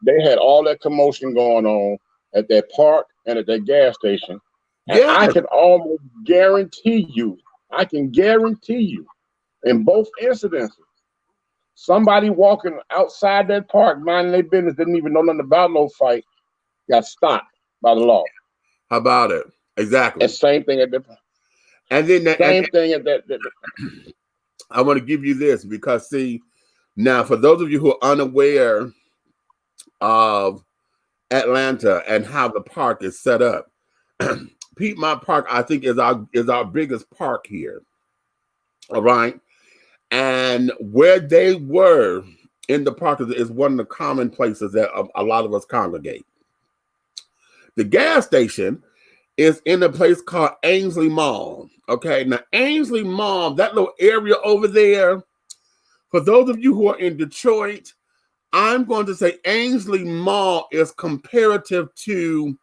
They had all that commotion going on at that park and at that gas station. And yeah. I can almost guarantee you, in both incidences, somebody walking outside that park, minding their business, didn't even know nothing about no fight, got stopped by the law. How about it? Exactly. And same thing at the and then that, same thing at that. I want to give you this because, see, now for those of you who are unaware of Atlanta and how the park is set up, Piedmont Park, I think, is our biggest park here. All right. And where they were in the park is one of the common places that a lot of us congregate. The gas station is in a place called Ainsley Mall. Okay. Now, Ainsley Mall, that little area over there, for those of you who are in Detroit, I'm going to say Ainsley Mall is comparative to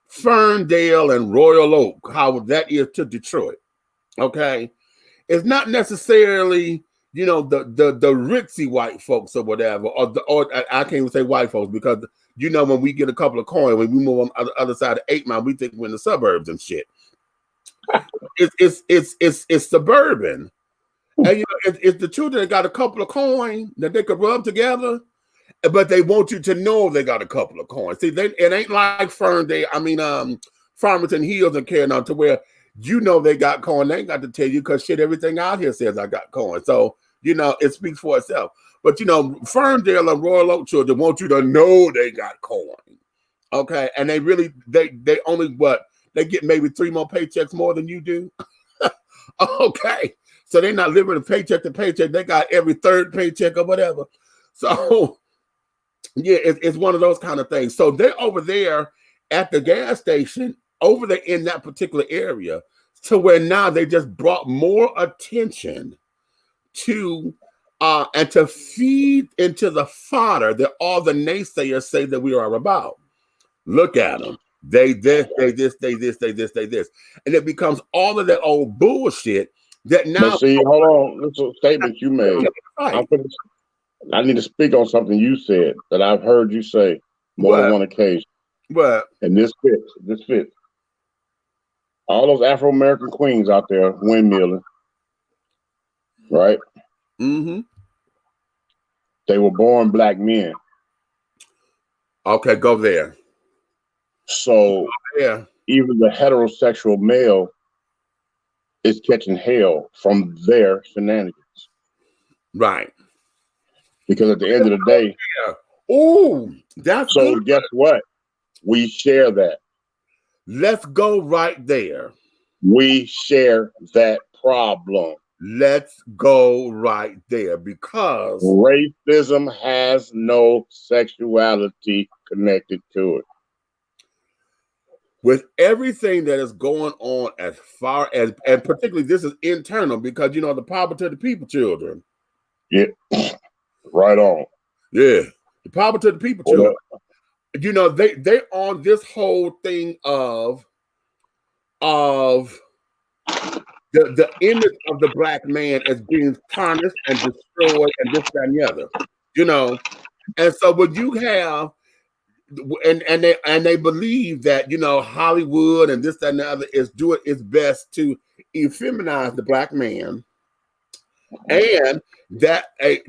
Ferndale and Royal Oak, how that is to Detroit. Okay. It's not necessarily, you know, the ritzy white folks or whatever, or I can't even say white folks, because, you know, when we get a couple of coins, when we move on the other side of 8 Mile, we think we're in the suburbs and shit. It's suburban. And, you know, it's the children that got a couple of coins that they could rub together, but they want you to know they got a couple of coins. See, it ain't like Ferndale, Farmington Hills and carrying on, to where, you know, they got coins. They ain't got to tell you, because shit, everything out here says I got coins. So, you know, it speaks for itself. But, you know, Ferndale and Royal Oak children want you to know they got coins. Okay. And they really, they only, they get maybe 3 more paychecks more than you do. Okay. So they're not living paycheck to paycheck. They got every third paycheck or whatever. So, yeah, it's one of those kind of things. So they're over there at the gas station, over there in that particular area, to where now they just brought more attention to and to feed into the fodder that all the naysayers say that we are about. Look at them. They this. And it becomes all of that old bullshit that now. But see, hold on. This is a statement you made. Right. I need to speak on something you said that I've heard you say more than one occasion. What? And this fits. All those Afro-American queens out there windmilling, right? Mm-hmm. They were born black men. Okay, go there. So even the heterosexual male is catching hell from their shenanigans. Right. Because at the end of the day, that's so good. Guess what? We share that. Let's go right there. We share that problem. Let's go right there, because racism has no sexuality connected to it. With everything that is going on, as far as, and particularly this is internal, because, you know, the power to the people children. Yeah. Right on. Yeah. Power to the people, too. You know, they on this whole thing of the image of the black man as being tarnished and destroyed and this, that, and the other. You know, and so when you have and they believe that, you know, Hollywood and this, that, and the other is doing its best to effeminize the black man, and that a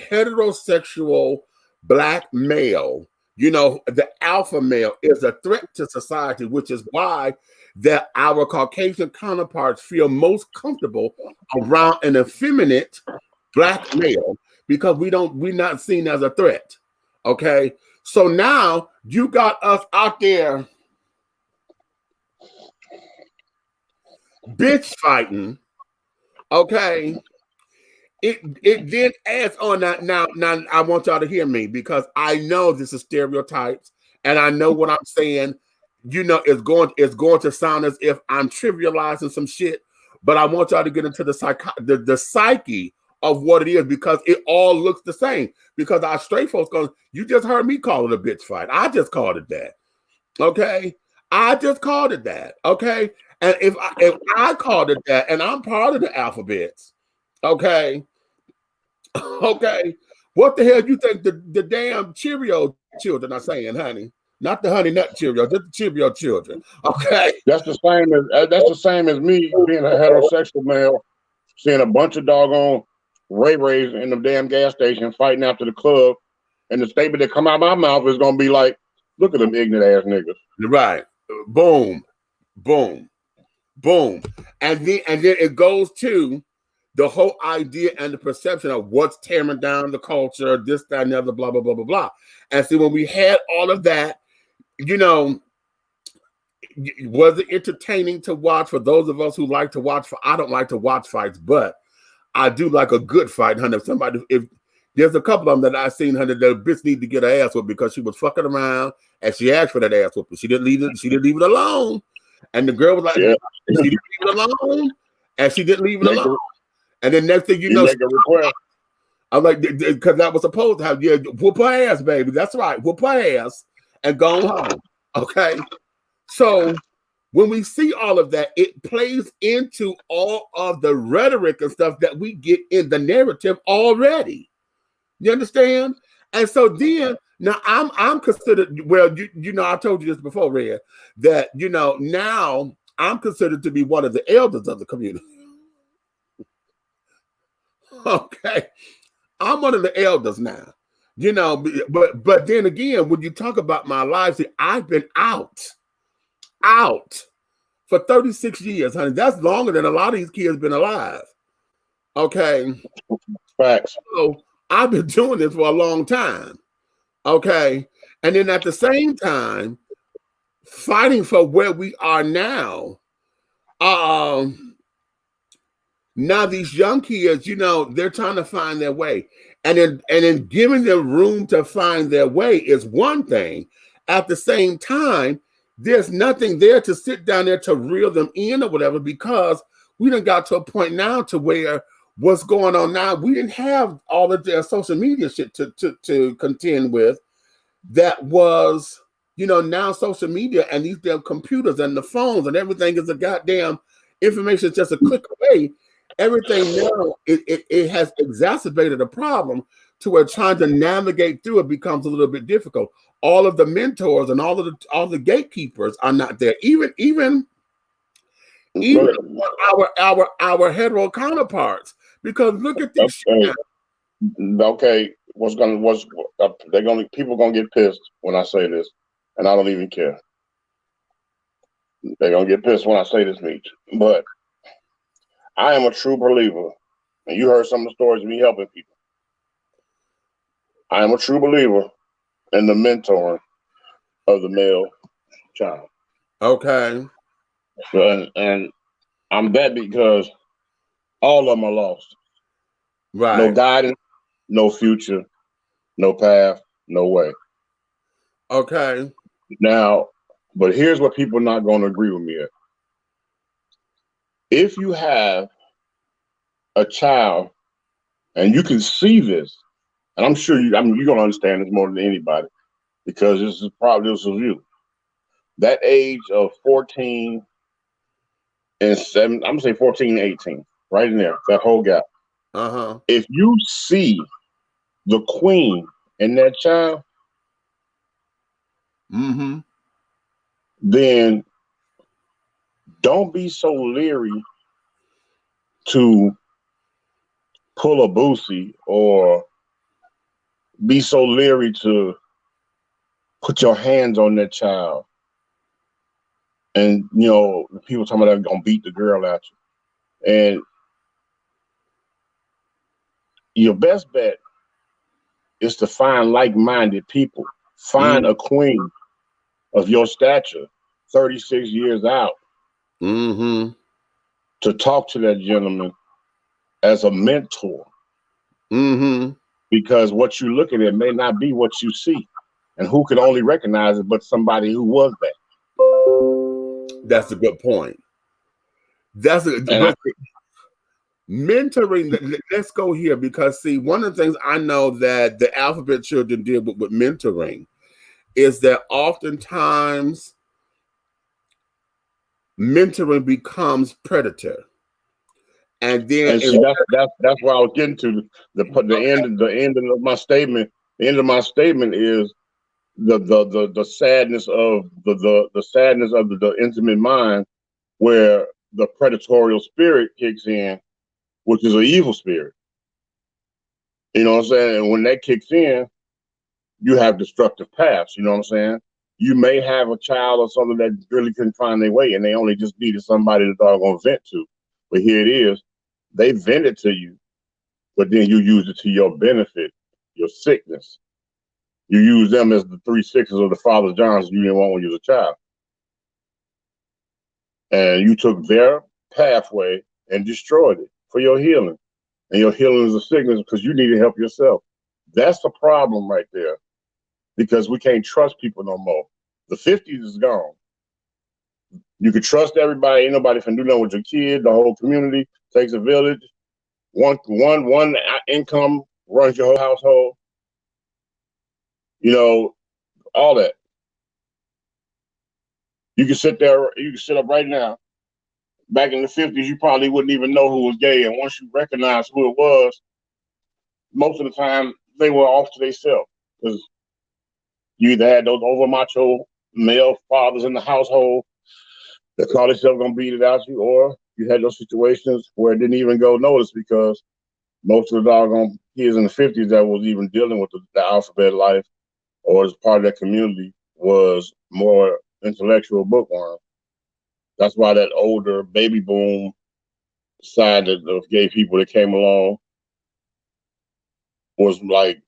heterosexual black male, you know, the alpha male, is a threat to society, which is why that our Caucasian counterparts feel most comfortable around an effeminate black male, because we're not seen as a threat. Okay, so now you got us out there bitch fighting. Okay, it then adds on that. Now I want y'all to hear me, because I know this is stereotypes, and I know what I'm saying, you know, it's going to sound as if I'm trivializing some shit, but I want y'all to get into the psyche of what it is, because it all looks the same. Because our straight folks go, you just heard me call it a bitch fight. I just called it that. Okay, I just called it that. Okay, and if I called it that, and I'm part of the alphabets, okay, okay, what the hell you think the damn Cheerio children are saying, honey? Not the Honey Nut Cheerios, just the Cheerio children. Okay, that's the same as me being a heterosexual male, seeing a bunch of doggone Ray-Rays in the damn gas station fighting after the club, and the statement that come out of my mouth is gonna be like, "Look at them ignorant ass niggas." Right. Boom, boom, boom, and then it goes to the whole idea and the perception of what's tearing down the culture, this, that, and the other, blah, blah, blah, blah, blah. And see, when we had all of that, you know, was it entertaining to watch for those of us who like to watch? I don't like to watch fights, but I do like a good fight, honey. If there's a couple of them that I've seen, honey, the bitch need to get her ass whooped because she was fucking around and she asked for that ass whooping. She didn't leave it alone. And the girl was like, yeah. She didn't leave it alone. And she didn't leave it alone. And then next thing you know, I'm like, because that was supposed to have, yeah, whoop her ass, baby. That's right. Whoop her ass and go home. Okay. So when we see all of that, it plays into all of the rhetoric and stuff that we get in the narrative already. You understand? And so then now I'm considered, well, you know, I told you this before, Red, that, you know, now I'm considered to be one of the elders of the community. Okay. I'm one of the elders now. You know, but then again, when you talk about my life, see, I've been out for 36 years, honey. That's longer than a lot of these kids been alive. Okay. Facts. So I've been doing this for a long time. Okay. And then at the same time, fighting for where we are now. Now these young kids, you know, they're trying to find their way. And then giving them room to find their way is one thing. At the same time, there's nothing there to sit down there to reel them in or whatever, because we done got to a point now to where what's going on now, we didn't have all of their social media shit to contend with. That was, you know, now social media and these damn computers and the phones and everything is a goddamn information is just a click away. Everything now, it has exacerbated a problem to where trying to navigate through it becomes a little bit difficult. All of the mentors and all the gatekeepers are not there. Even our hetero counterparts. Because look at this shit. Okay, people gonna get pissed when I say this, and I don't even care. They're gonna get pissed when I say this, Meach. But I am a true believer, and you heard some of the stories of me helping people. I am a true believer in the mentoring of the male child. Okay. And I'm that because all of them are lost. Right. No guidance, no future, no path, no way. Okay. Now, but here's what people are not going to agree with me at. If you have a child, and you can see this and I'm sure you're gonna understand this more than anybody because this is you. That age of 14 and 7, I'm gonna say 14 and 18, right in there, that whole gap. Uh-huh. If you see the queen in that child, Mm-hmm. then don't be so leery to pull a boosie or be so leery to put your hands on that child. And people talking about they're gonna beat the girl at you. And your best bet is to find like-minded people. Find a queen of your stature, 36 years out, Mm-hmm. to talk to that gentleman as a mentor. Mm-hmm. Because what you're looking at may not be what you see. And who can only recognize it but somebody who was that? That's a good point. Mentoring. Let's go here because see, one of the things I know that the alphabet children deal with mentoring is that oftentimes mentoring becomes predator, and then And see, that's where I was getting to. The end of my statement. The end of my statement is the sadness of the sadness of the intimate mind, where the predatorial spirit kicks in, which is an evil spirit. You know what I'm saying? And when that kicks in, you have destructive paths. You know what I'm saying? You may have a child or something that really couldn't find their way, and they only just needed somebody to doggone vent to. But here it is, they vented to you, but then you use it to your benefit, your sickness. You use them as the 3 sixes of the Father Johns you didn't want when you was a child. And you took their pathway and destroyed it for your healing. And your healing is a sickness because you need to help yourself. That's the problem right there, because we can't trust people no more. The 50s is gone. You can trust everybody. Ain't nobody can do nothing with your kid. The whole community takes a village. One income runs your whole household. All that. You can sit there. You can sit up right now. Back in the 50s, you probably wouldn't even know who was gay, and once you recognize who it was, most of the time they were off to themselves because you either had those over macho male fathers in the household that called themselves gonna beat it out you, or you had those situations where it didn't even go noticed because most of the doggone kids in the 50s that was even dealing with the alphabet life or as part of that community was more intellectual bookworm. That's why that older baby boom side of gay people that came along was like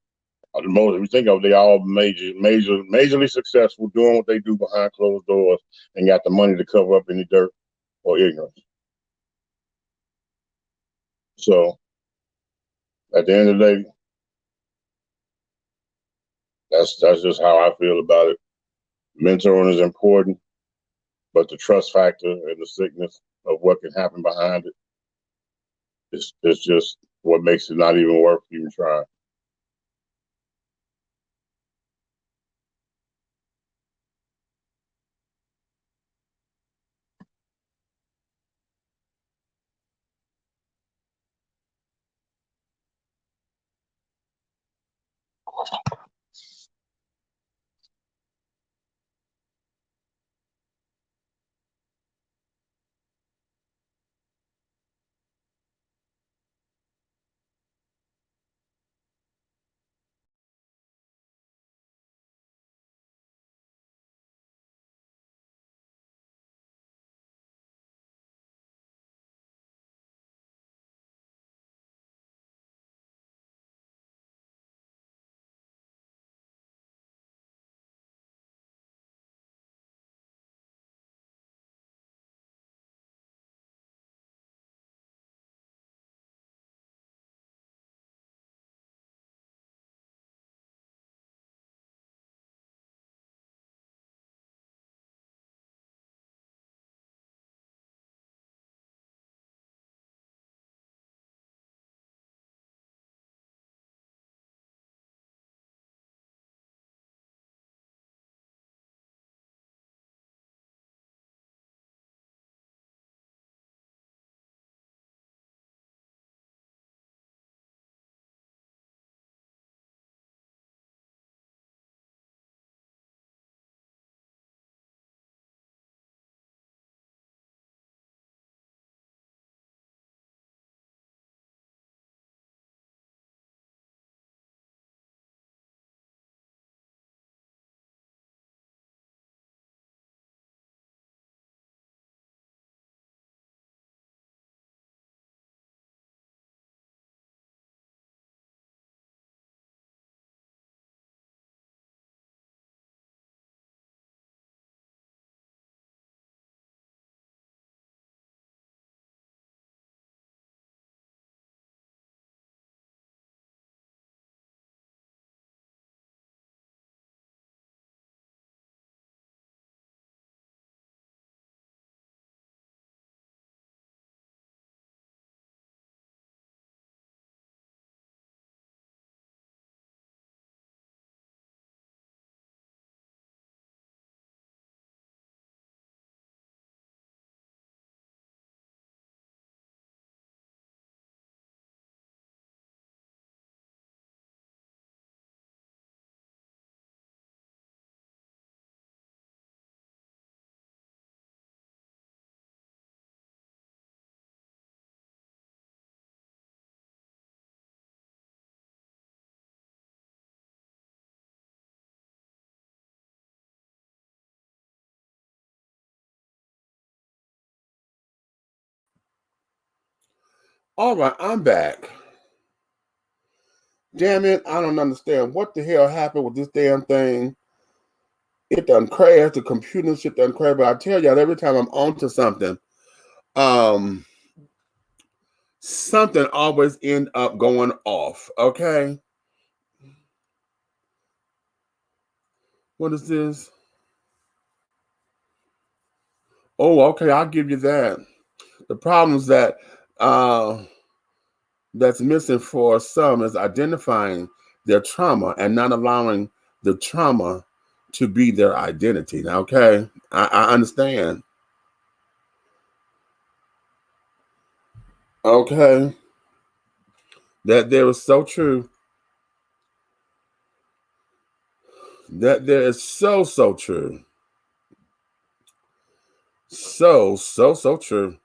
the most. If you think of it, they all majorly successful, doing what they do behind closed doors, and got the money to cover up any dirt or ignorance. So at the end of the day, that's just how I feel about it. Mentoring is important, but the trust factor and the sickness of what can happen behind it is just what makes it not even worth even trying. All right, I'm back. Damn it, I don't understand what the hell happened with this damn thing. It done crashed, the computer shit done crashed, but I tell y'all, every time I'm onto something, um, something always end up going off, okay? What is this? Oh, okay, I'll give you that. The problems that that's missing for some is identifying their trauma and not allowing the trauma to be their identity. Now, okay, I understand. Okay, that there is so true. That there is so true. So true.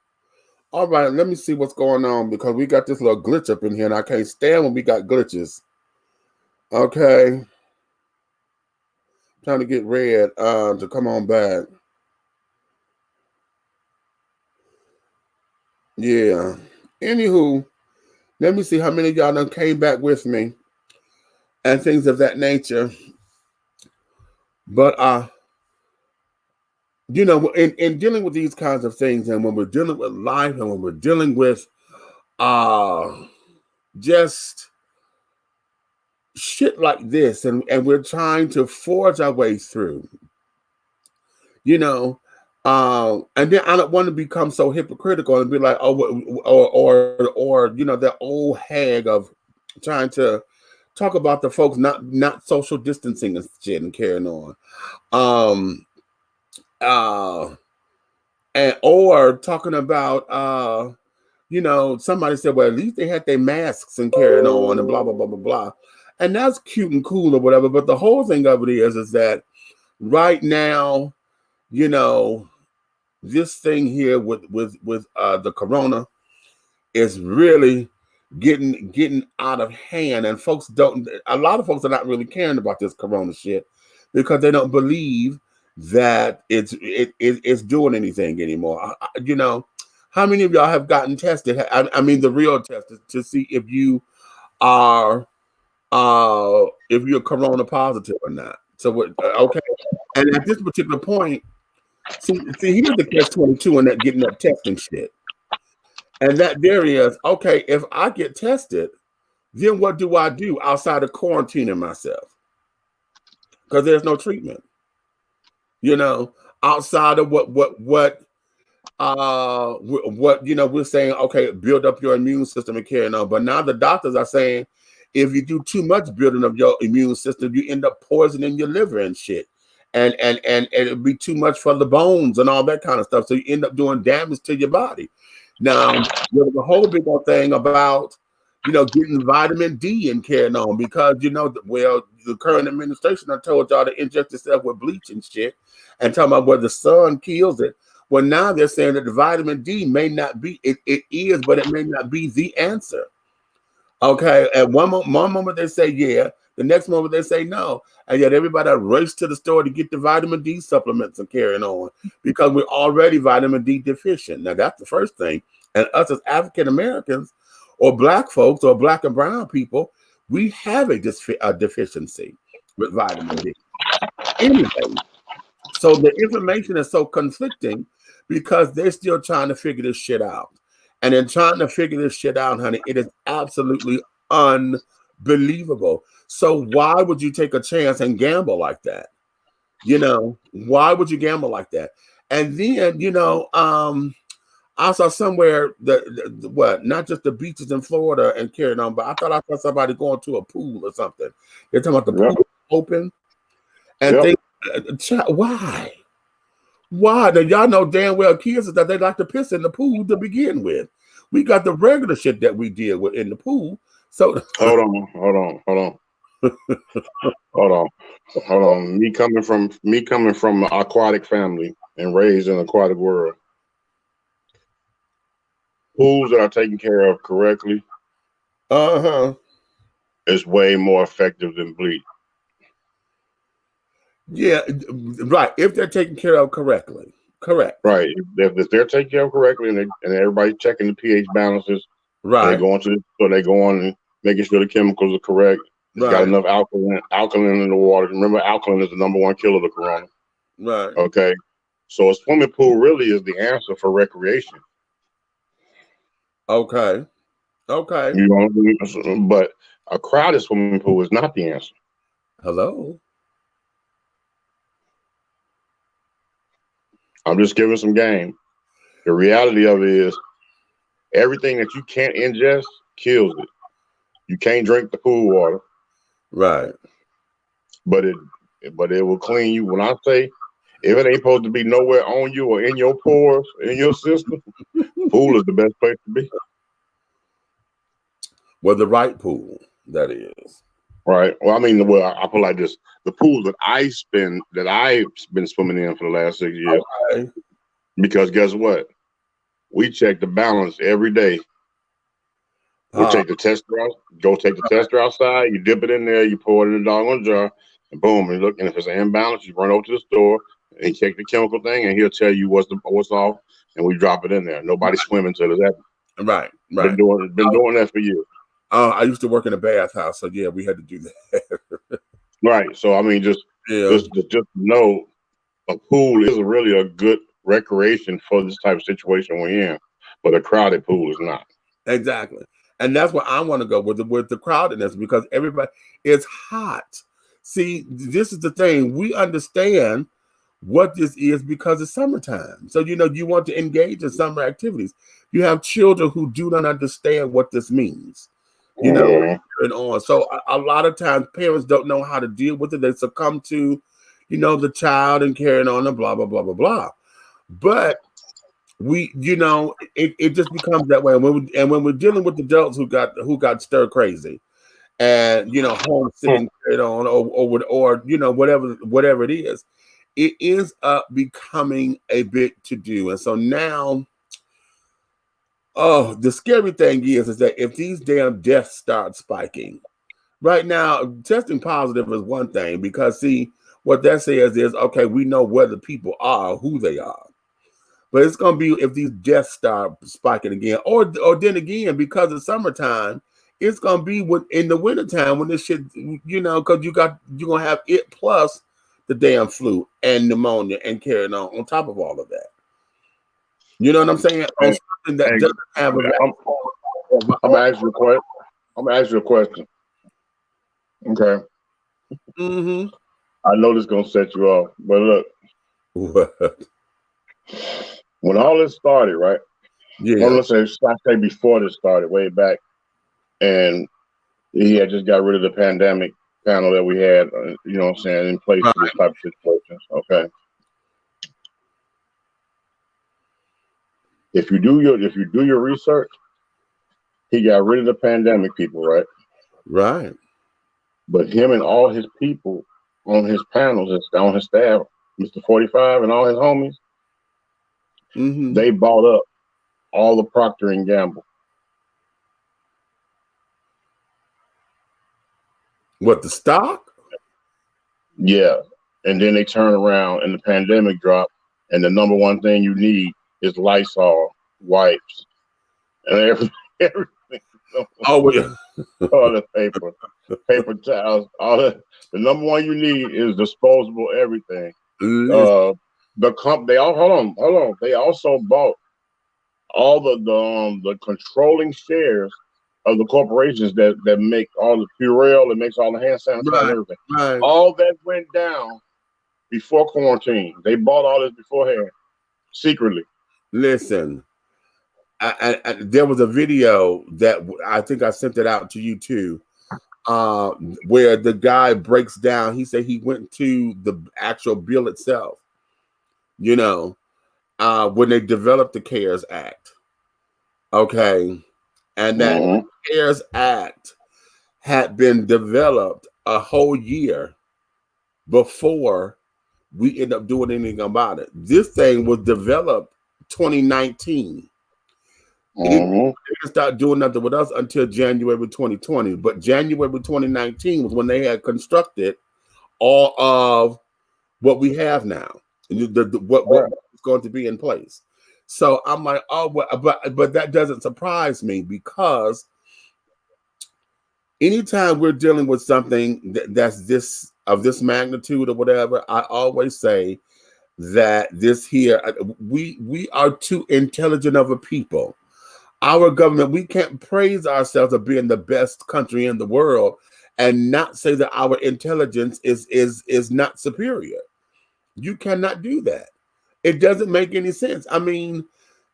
All right, let me see what's going on because we got this little glitch up in here and I can't stand when we got glitches. Okay. Trying to get Red to come on back. Yeah. Anywho, let me see how many of y'all done came back with me and things of that nature. But you know, in dealing with these kinds of things, and when we're dealing with life, and when we're dealing with just shit like this, and we're trying to forge our way through, you know, and then I don't want to become so hypocritical and be like, oh, or you know, that old hag of trying to talk about the folks not social distancing and shit and carrying on. And or talking about you know, somebody said, well, at least they had their masks and carrying on and blah blah blah blah blah. And that's cute and cool or whatever. But the whole thing of it is that right now, you know, this thing here with the corona is really getting out of hand, and folks don't. A lot of folks are not really caring about this corona shit because they don't believe that it's doing anything anymore. You know, how many of y'all have gotten tested? I mean, the real test to see if you are if you're corona positive or not. So what? Okay, and at this particular point, see, here's the catch-22 on that getting that testing shit. And that there is, okay, if I get tested, then what do I do outside of quarantining myself? Because there's no treatment. You know, outside of what you know, we're saying, okay, build up your immune system and carry on. But now the doctors are saying if you do too much building of your immune system, you end up poisoning your liver and shit. And it'll be too much for the bones and all that kind of stuff. So you end up doing damage to your body. Now, there's a whole big old thing about, you know, getting vitamin D and carrying on because, you know, well, the current administration, I told y'all to inject yourself with bleach and shit and talking about where the sun kills it. Well, now they're saying that the vitamin D may not be, it is, but it may not be the answer. Okay, at one moment they say yeah, the next moment they say no, and yet everybody race to the store to get the vitamin D supplements and carrying on because we're already vitamin D deficient. Now that's the first thing, and us as African Americans or Black folks or Black and brown people, we have a deficiency with vitamin D. Anyway, so the information is so conflicting because they're still trying to figure this shit out. And in trying to figure this shit out, honey, it is absolutely unbelievable. So why would you take a chance and gamble like that? You know, why would you gamble like that? And then, you know, I saw somewhere the what, not just the beaches in Florida and carrying on, but I thought I saw somebody going to a pool or something. They're talking about the pool open and things. Why? Why? Now, y'all know damn well kids that they like to piss in the pool to begin with. We got the regular shit that we deal with in the pool. So hold on. Me coming from an aquatic family and raised in an aquatic world. Pools that are taken care of correctly, is way more effective than bleach. Yeah, right. If they're taken care of correctly, correct. Right. If they're taken care of correctly and everybody's checking the pH balances They Right. go into so they go on and making sure the chemicals are correct. It's got Right. enough alkaline in the water. Remember, alkaline is the number one killer of the corona. Right. Okay, so a swimming pool really is the answer for recreation. Okay. Okay. You know, but a crowded swimming pool is not the answer. Hello. I'm just giving some game. The reality of it is everything that you can't ingest kills it. You can't drink the pool water, Right. but it will clean you. When I say if it ain't supposed to be nowhere on you or in your pores, in your system, pool is the best place to be. Well, the right pool, that is. Right. Well, I mean, well, I put it like this: the pool that I've been swimming in for the last 6 years. Okay. Because guess what? We check the balance every day. We take the tester out, go take the tester outside, you dip it in there, you pour it in the doggone jar, and boom, and look, and if it's an imbalance, you run over to the store and check the chemical thing, and he'll tell you what's off, and we drop it in there. Nobody's swimming till it's happened. Right. Been doing that for years. I used to work in a bathhouse, so yeah, we had to do that. Right. So I mean, just know a pool is really a good recreation for this type of situation we're in, but a crowded pool is not. Exactly. And that's where I want to go with the crowdedness, because everybody, it's hot. See, this is the thing. We understand what this is because it's summertime. So, you want to engage in summer activities. You have children who do not understand what this means, and on. So a lot of times parents don't know how to deal with it. They succumb to, the child and carrying on and blah, blah, blah, blah, blah. But it just becomes that way. And when we're dealing with adults who got stir crazy and home sitting on or whatever it is becoming a big to do. And so now, the scary thing is that if these damn deaths start spiking right now, testing positive is one thing, because see what that says is, okay, we know where the people are, who they are. But it's going to be if these deaths start spiking again. Or then again, because it's summertime, it's going to be in the wintertime when this shit, because you're going to have it plus the damn flu and pneumonia and carrying on top of all of that. You know what I'm saying? On something that doesn't have I'm going to ask you a question. Okay. Mm-hmm. I know this is going to set you off, but look. What? When all this started, right? Yeah. Well, let's say before this started, way back, and he had just got rid of the pandemic panel that we had, in place for this type of situations. Okay. If you do your research, he got rid of the pandemic people, right? Right. But him and all his people on his panels, on his staff, Mr. 45 and all his homies, they bought up all the Procter and Gamble. What, the stock? Yeah. And then they turn around and the pandemic dropped, and the number one thing you need is Lysol wipes and everything. Oh, yeah. All the paper towels, all the number one you need is disposable everything. They also bought all the controlling shares of the corporations that make all the Purell, that makes all the hand sanitizer and everything. Right. All that went down before quarantine. They bought all this beforehand, secretly. Listen, I there was a video that I think I sent it out to you too, where the guy breaks down. He said he went to the actual bill itself, when they developed the CARES Act. Okay. And that CARES Act had been developed a whole year before we end up doing anything about it. This thing was developed 2019. It didn't start doing nothing with us until January 2020. But January 2019 was when they had constructed all of what we have now, what's going to be in place. So I'm like, oh, but that doesn't surprise me, because anytime we're dealing with something that's this magnitude or whatever, I always say that we are too intelligent of a people. Our government, we can't praise ourselves of being the best country in the world and not say that our intelligence is not superior. You cannot do that. It doesn't make any sense. I mean,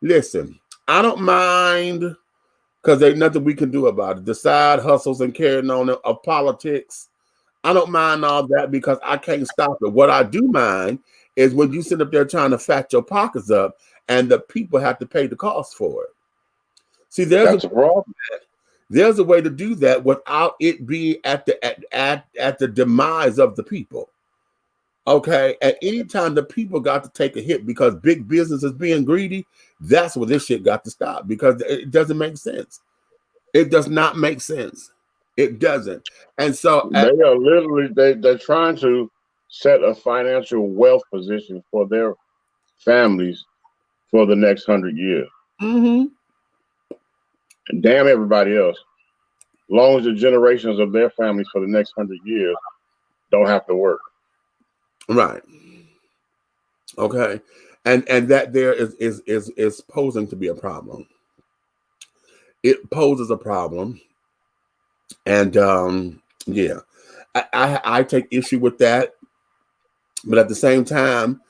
listen, I don't mind, because there's nothing we can do about it. The side hustles and carrying on of politics, I don't mind all that, because I can't stop it. What I do mind is when you sit up there trying to fat your pockets up and the people have to pay the cost for it. See, That's a problem. there's a way to do that without it being at the demise of the people. Okay, at any time the people got to take a hit because big business is being greedy, that's where this shit got to stop, because it doesn't make sense. It does not make sense. It doesn't. And so They are literally they're trying to set a financial wealth position for their families for the next 100 years. mm-hmm. And damn everybody else. Long as the generations of their families for the next 100 years don't have to work. Right. Okay. And that there is posing to be a problem. It poses a problem. And yeah, I take issue with that. But at the same time,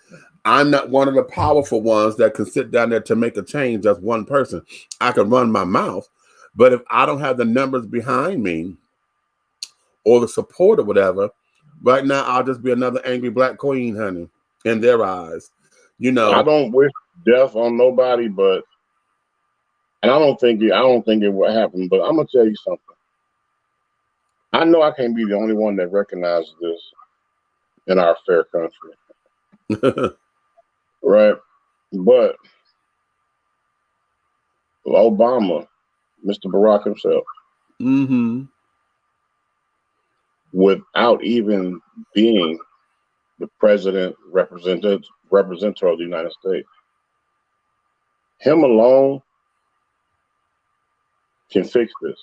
I'm not one of the powerful ones that can sit down there to make a change. That's one person. I can run my mouth, but if I don't have the numbers behind me or the support or whatever, right now I'll just be another angry black queen, honey, in their eyes. You know, I don't wish death on nobody, but and I don't think it will happen. But I'm gonna tell you something. I know I can't be the only one that recognizes this in our fair country, right? But Obama, Mr. Barack himself, mm-hmm. without even being the president representative of the United States, him alone can fix this.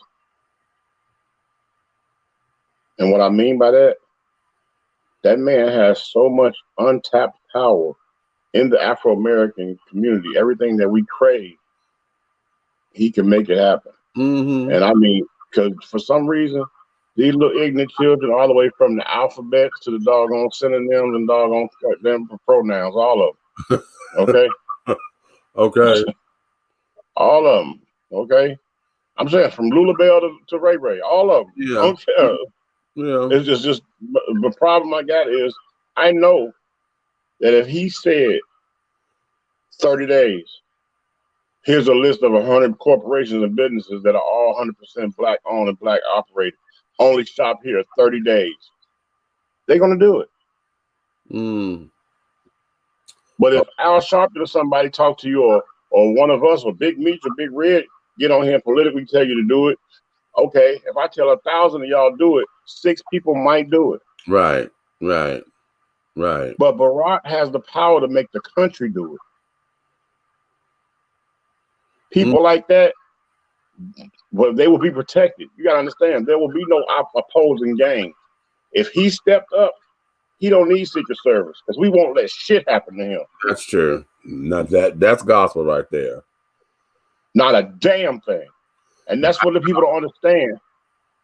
And what I mean by that, that man has so much untapped power in the Afro-American community. Everything that we crave, he can make it happen. Mm-hmm. And I mean, because for some reason, these little ignorant children, all the way from the alphabets to the doggone synonyms and doggone them pronouns, all of them. Okay? Okay. All of them. Okay? I'm saying from Lulabelle to Ray Ray, all of them. Yeah. Okay. Yeah. It's just the problem I got is I know that if he said 30 days, here's a list of 100 corporations and businesses that are all 100% black owned and black operated, only shop here 30 days, they're going to do it. Mm. But if Al Sharpton or somebody talk to you, or one of us, or Big Meach or Big Red, get on here and politically tell you to do it, okay, if I tell 1,000 of y'all do it, 6 people might do it. Right. But Barack has the power to make the country do it. People like that, well, they will be protected. You got to understand, there will be no opposing gang. If he stepped up, he don't need Secret Service, because we won't let shit happen to him. That's true. Not that's gospel right there. Not a damn thing. And that's what the people don't understand.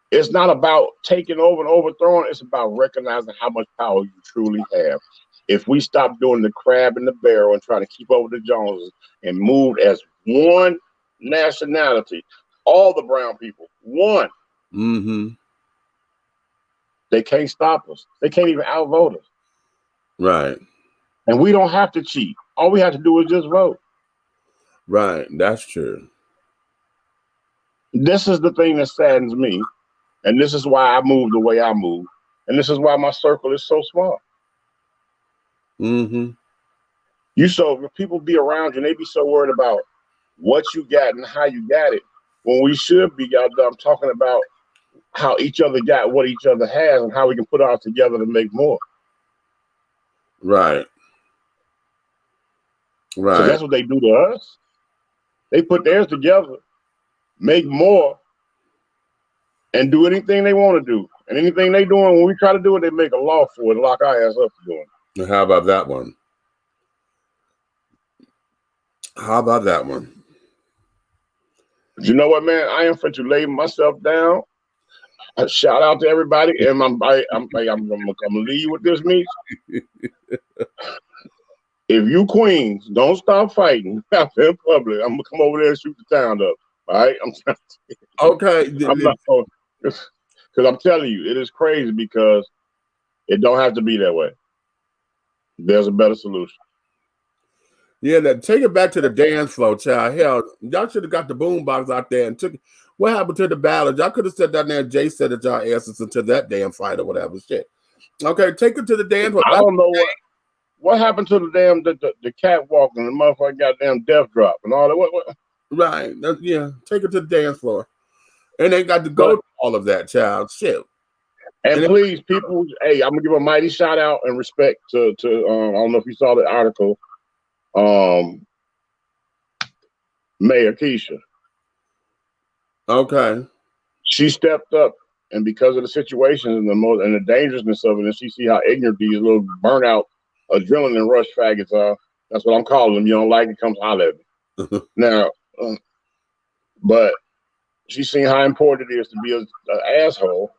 It's not about taking over and overthrowing. It's about recognizing how much power you truly have. If we stop doing the crab in the barrel and trying to keep over the Joneses and move as one nationality, all the brown people, one. Mm-hmm. They can't stop us. They can't even outvote us. Right. And we don't have to cheat. All we have to do is just vote. Right. That's true. This is the thing that saddens me. And this is why I move the way I move. And this is why my circle is so small. Mm-hmm. People be around you and they be so worried about what you got and how you got it, when we should be out there talking about how each other got what each other has and how we can put ours together to make more. Right. So Right. that's what they do to us. They put theirs together, make more, and do anything they want to do. And anything they doing, when we try to do it, they make a law for it, lock our ass up for doing it. How about that one? How about that one? But you know what, man? I am for to lay myself down. A shout out to everybody, and I'm gonna leave you with this, Meach. If you queens don't stop fighting out there in public, I'm gonna come over there and shoot the town up. All right, Okay. I'm not because I'm telling you, it is crazy because it don't have to be that way. There's a better solution. Yeah, take it back to the dance floor, child. Hell, y'all should have got the boombox out there and took it. What happened to the ballad? Y'all could have sat down there and Jay said that y'all asses into that damn fight or whatever shit. Okay, take it to the dance floor. I don't know what happened to the damn the catwalk and the motherfucker goddamn death drop and all that. What? Right. Yeah, take it to the dance floor. And they got to go to all of that, child. Shit. And please, people, hey, I'm gonna give a mighty shout out and respect to I don't know if you saw the article, Mayor Keisha. Okay. She stepped up, and because of the situation and the dangerousness of it, and she see how ignorant these little burnout adrenaline rush faggots are. That's what I'm calling them. You don't like it, come holler at me. Now, but she's seen how important it is to be an asshole.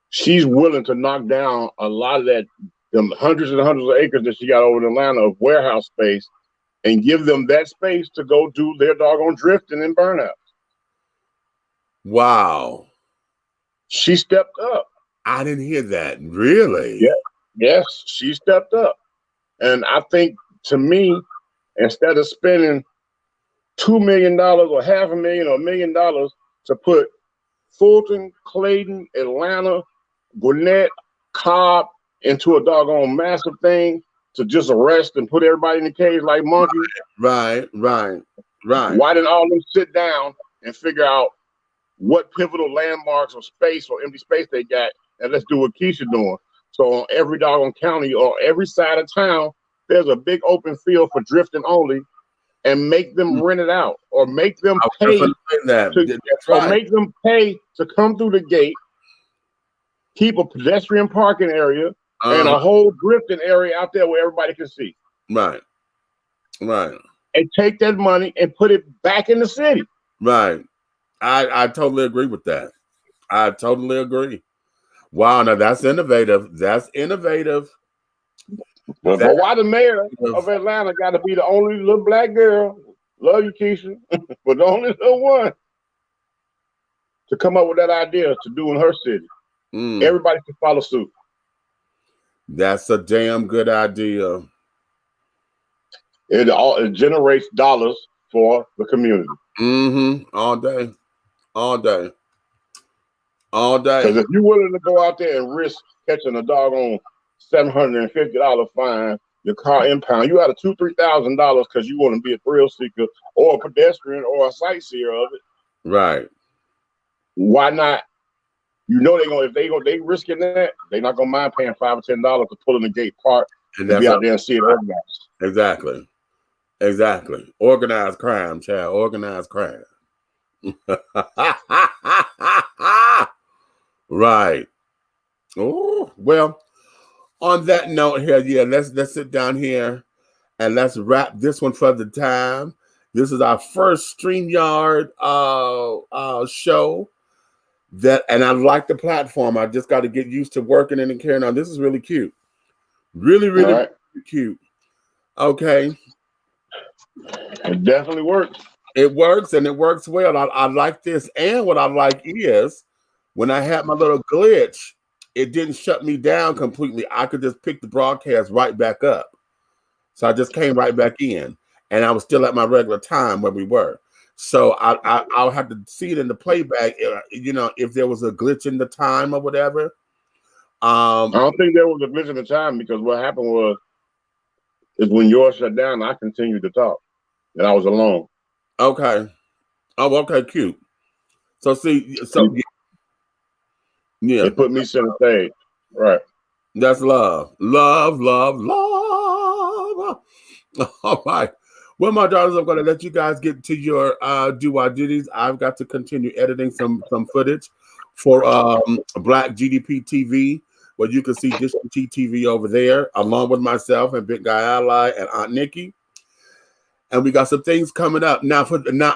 She's willing to knock down a lot of them hundreds and hundreds of acres that she got over in Atlanta of warehouse space and give them that space to go do their doggone drifting and burnout. Wow. She stepped up. I didn't hear that. Really? Yeah. Yes, she stepped up. And I think, to me, instead of spending $2 million or $500,000 or $1 million to put Fulton, Clayton, Atlanta, Gwinnett, Cobb into a doggone massive thing to just arrest and put everybody in the cage like monkeys. Right. Why didn't all of them sit down and figure out what pivotal landmarks or space or empty space they got, and let's do what Keisha doing. So on every doggone county or every side of town, there's a big open field for drifting only, and make them rent it out or make them pay make them pay to come through the gate, keep a pedestrian parking area and a whole drifting area out there where everybody can see. Right. And take that money and put it back in the city. Right. I totally agree with that. I totally agree. Wow, now that's innovative. But why the mayor of Atlanta got to be the only little black girl? Love you, Keisha, but the only little one to come up with that idea to do in her city. Everybody can follow suit. That's a damn good idea. It generates dollars for the community. All day. Because if you're willing to go out there and risk catching a doggone $750 fine, your car impound, you out of $2,000-$3,000 because you want to be a thrill seeker or a pedestrian or a sightseer of it. Right. Why not? You know if they risking that, they're not gonna mind paying $5 or $10 to pull in the gate park and be out there and see it organized. Exactly. Organized crime, child. Organized crime. Right. Oh, well, on that note here, yeah, let's sit down here and let's wrap this one for the time. This is our first StreamYard show. And I like the platform. I just got to get used to working in and carrying on. This is really cute. Really cute. Okay. It definitely works. It works, and it works well. I like this. And what I like is when I had my little glitch, it didn't shut me down completely. I could just pick the broadcast right back up. So I just came right back in, and I was still at my regular time where we were. So I'll have to see it in the playback, if there was a glitch in the time or whatever. I don't think there was a glitch in the time because what happened is when yours shut down, I continued to talk, and I was alone. Okay. Oh, okay, cute. So yeah. It put me center stage. Right. That's love. Love. All right. Well, my daughters, I'm going to let you guys get to your do-I-duties. I've got to continue editing some footage for Black GDP TV, where you can see Dish TV over there, along with myself and Big Guy Ally and Aunt Nikki. And we got some things coming up. Now,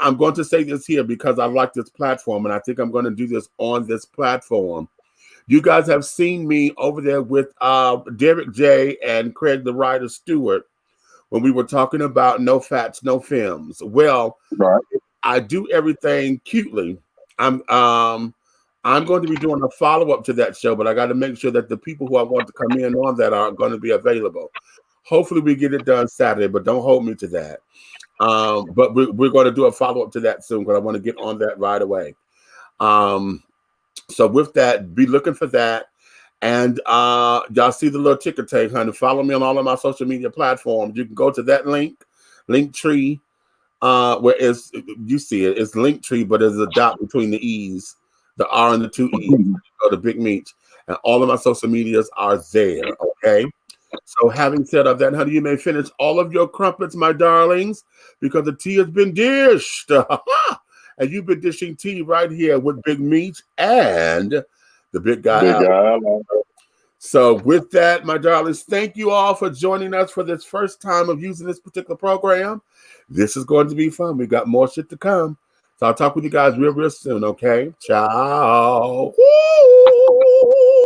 I'm going to say this here because I like this platform, and I think I'm going to do this on this platform. You guys have seen me over there with Derek J. and Craig the Writer Stewart when we were talking about no fats, no films. Well, Right. I do everything cutely. I'm going to be doing a follow-up to that show, but I got to make sure that the people who I want to come in on that are going to be available. Hopefully we get it done Saturday, but don't hold me to that. But we're going to do a follow-up to that soon because I want to get on that right away. So with that, be looking for that. And y'all see the little ticker tape, honey. Follow me on all of my social media platforms. You can go to that link tree, where you see it. It's Linktree, but there's a dot between the E's, the R and the two E's. Go to Big Meach. And all of my social medias are there, okay? So having said of that, honey, you may finish all of your crumpets, my darlings, because the tea has been dished. And you've been dishing tea right here with Big Meach and the Big Guy. So with that, my darlings, thank you all for joining us for this first time of using this particular program. This is going to be fun. We got more shit to come. So I'll talk with you guys real soon, okay? Ciao. Woo!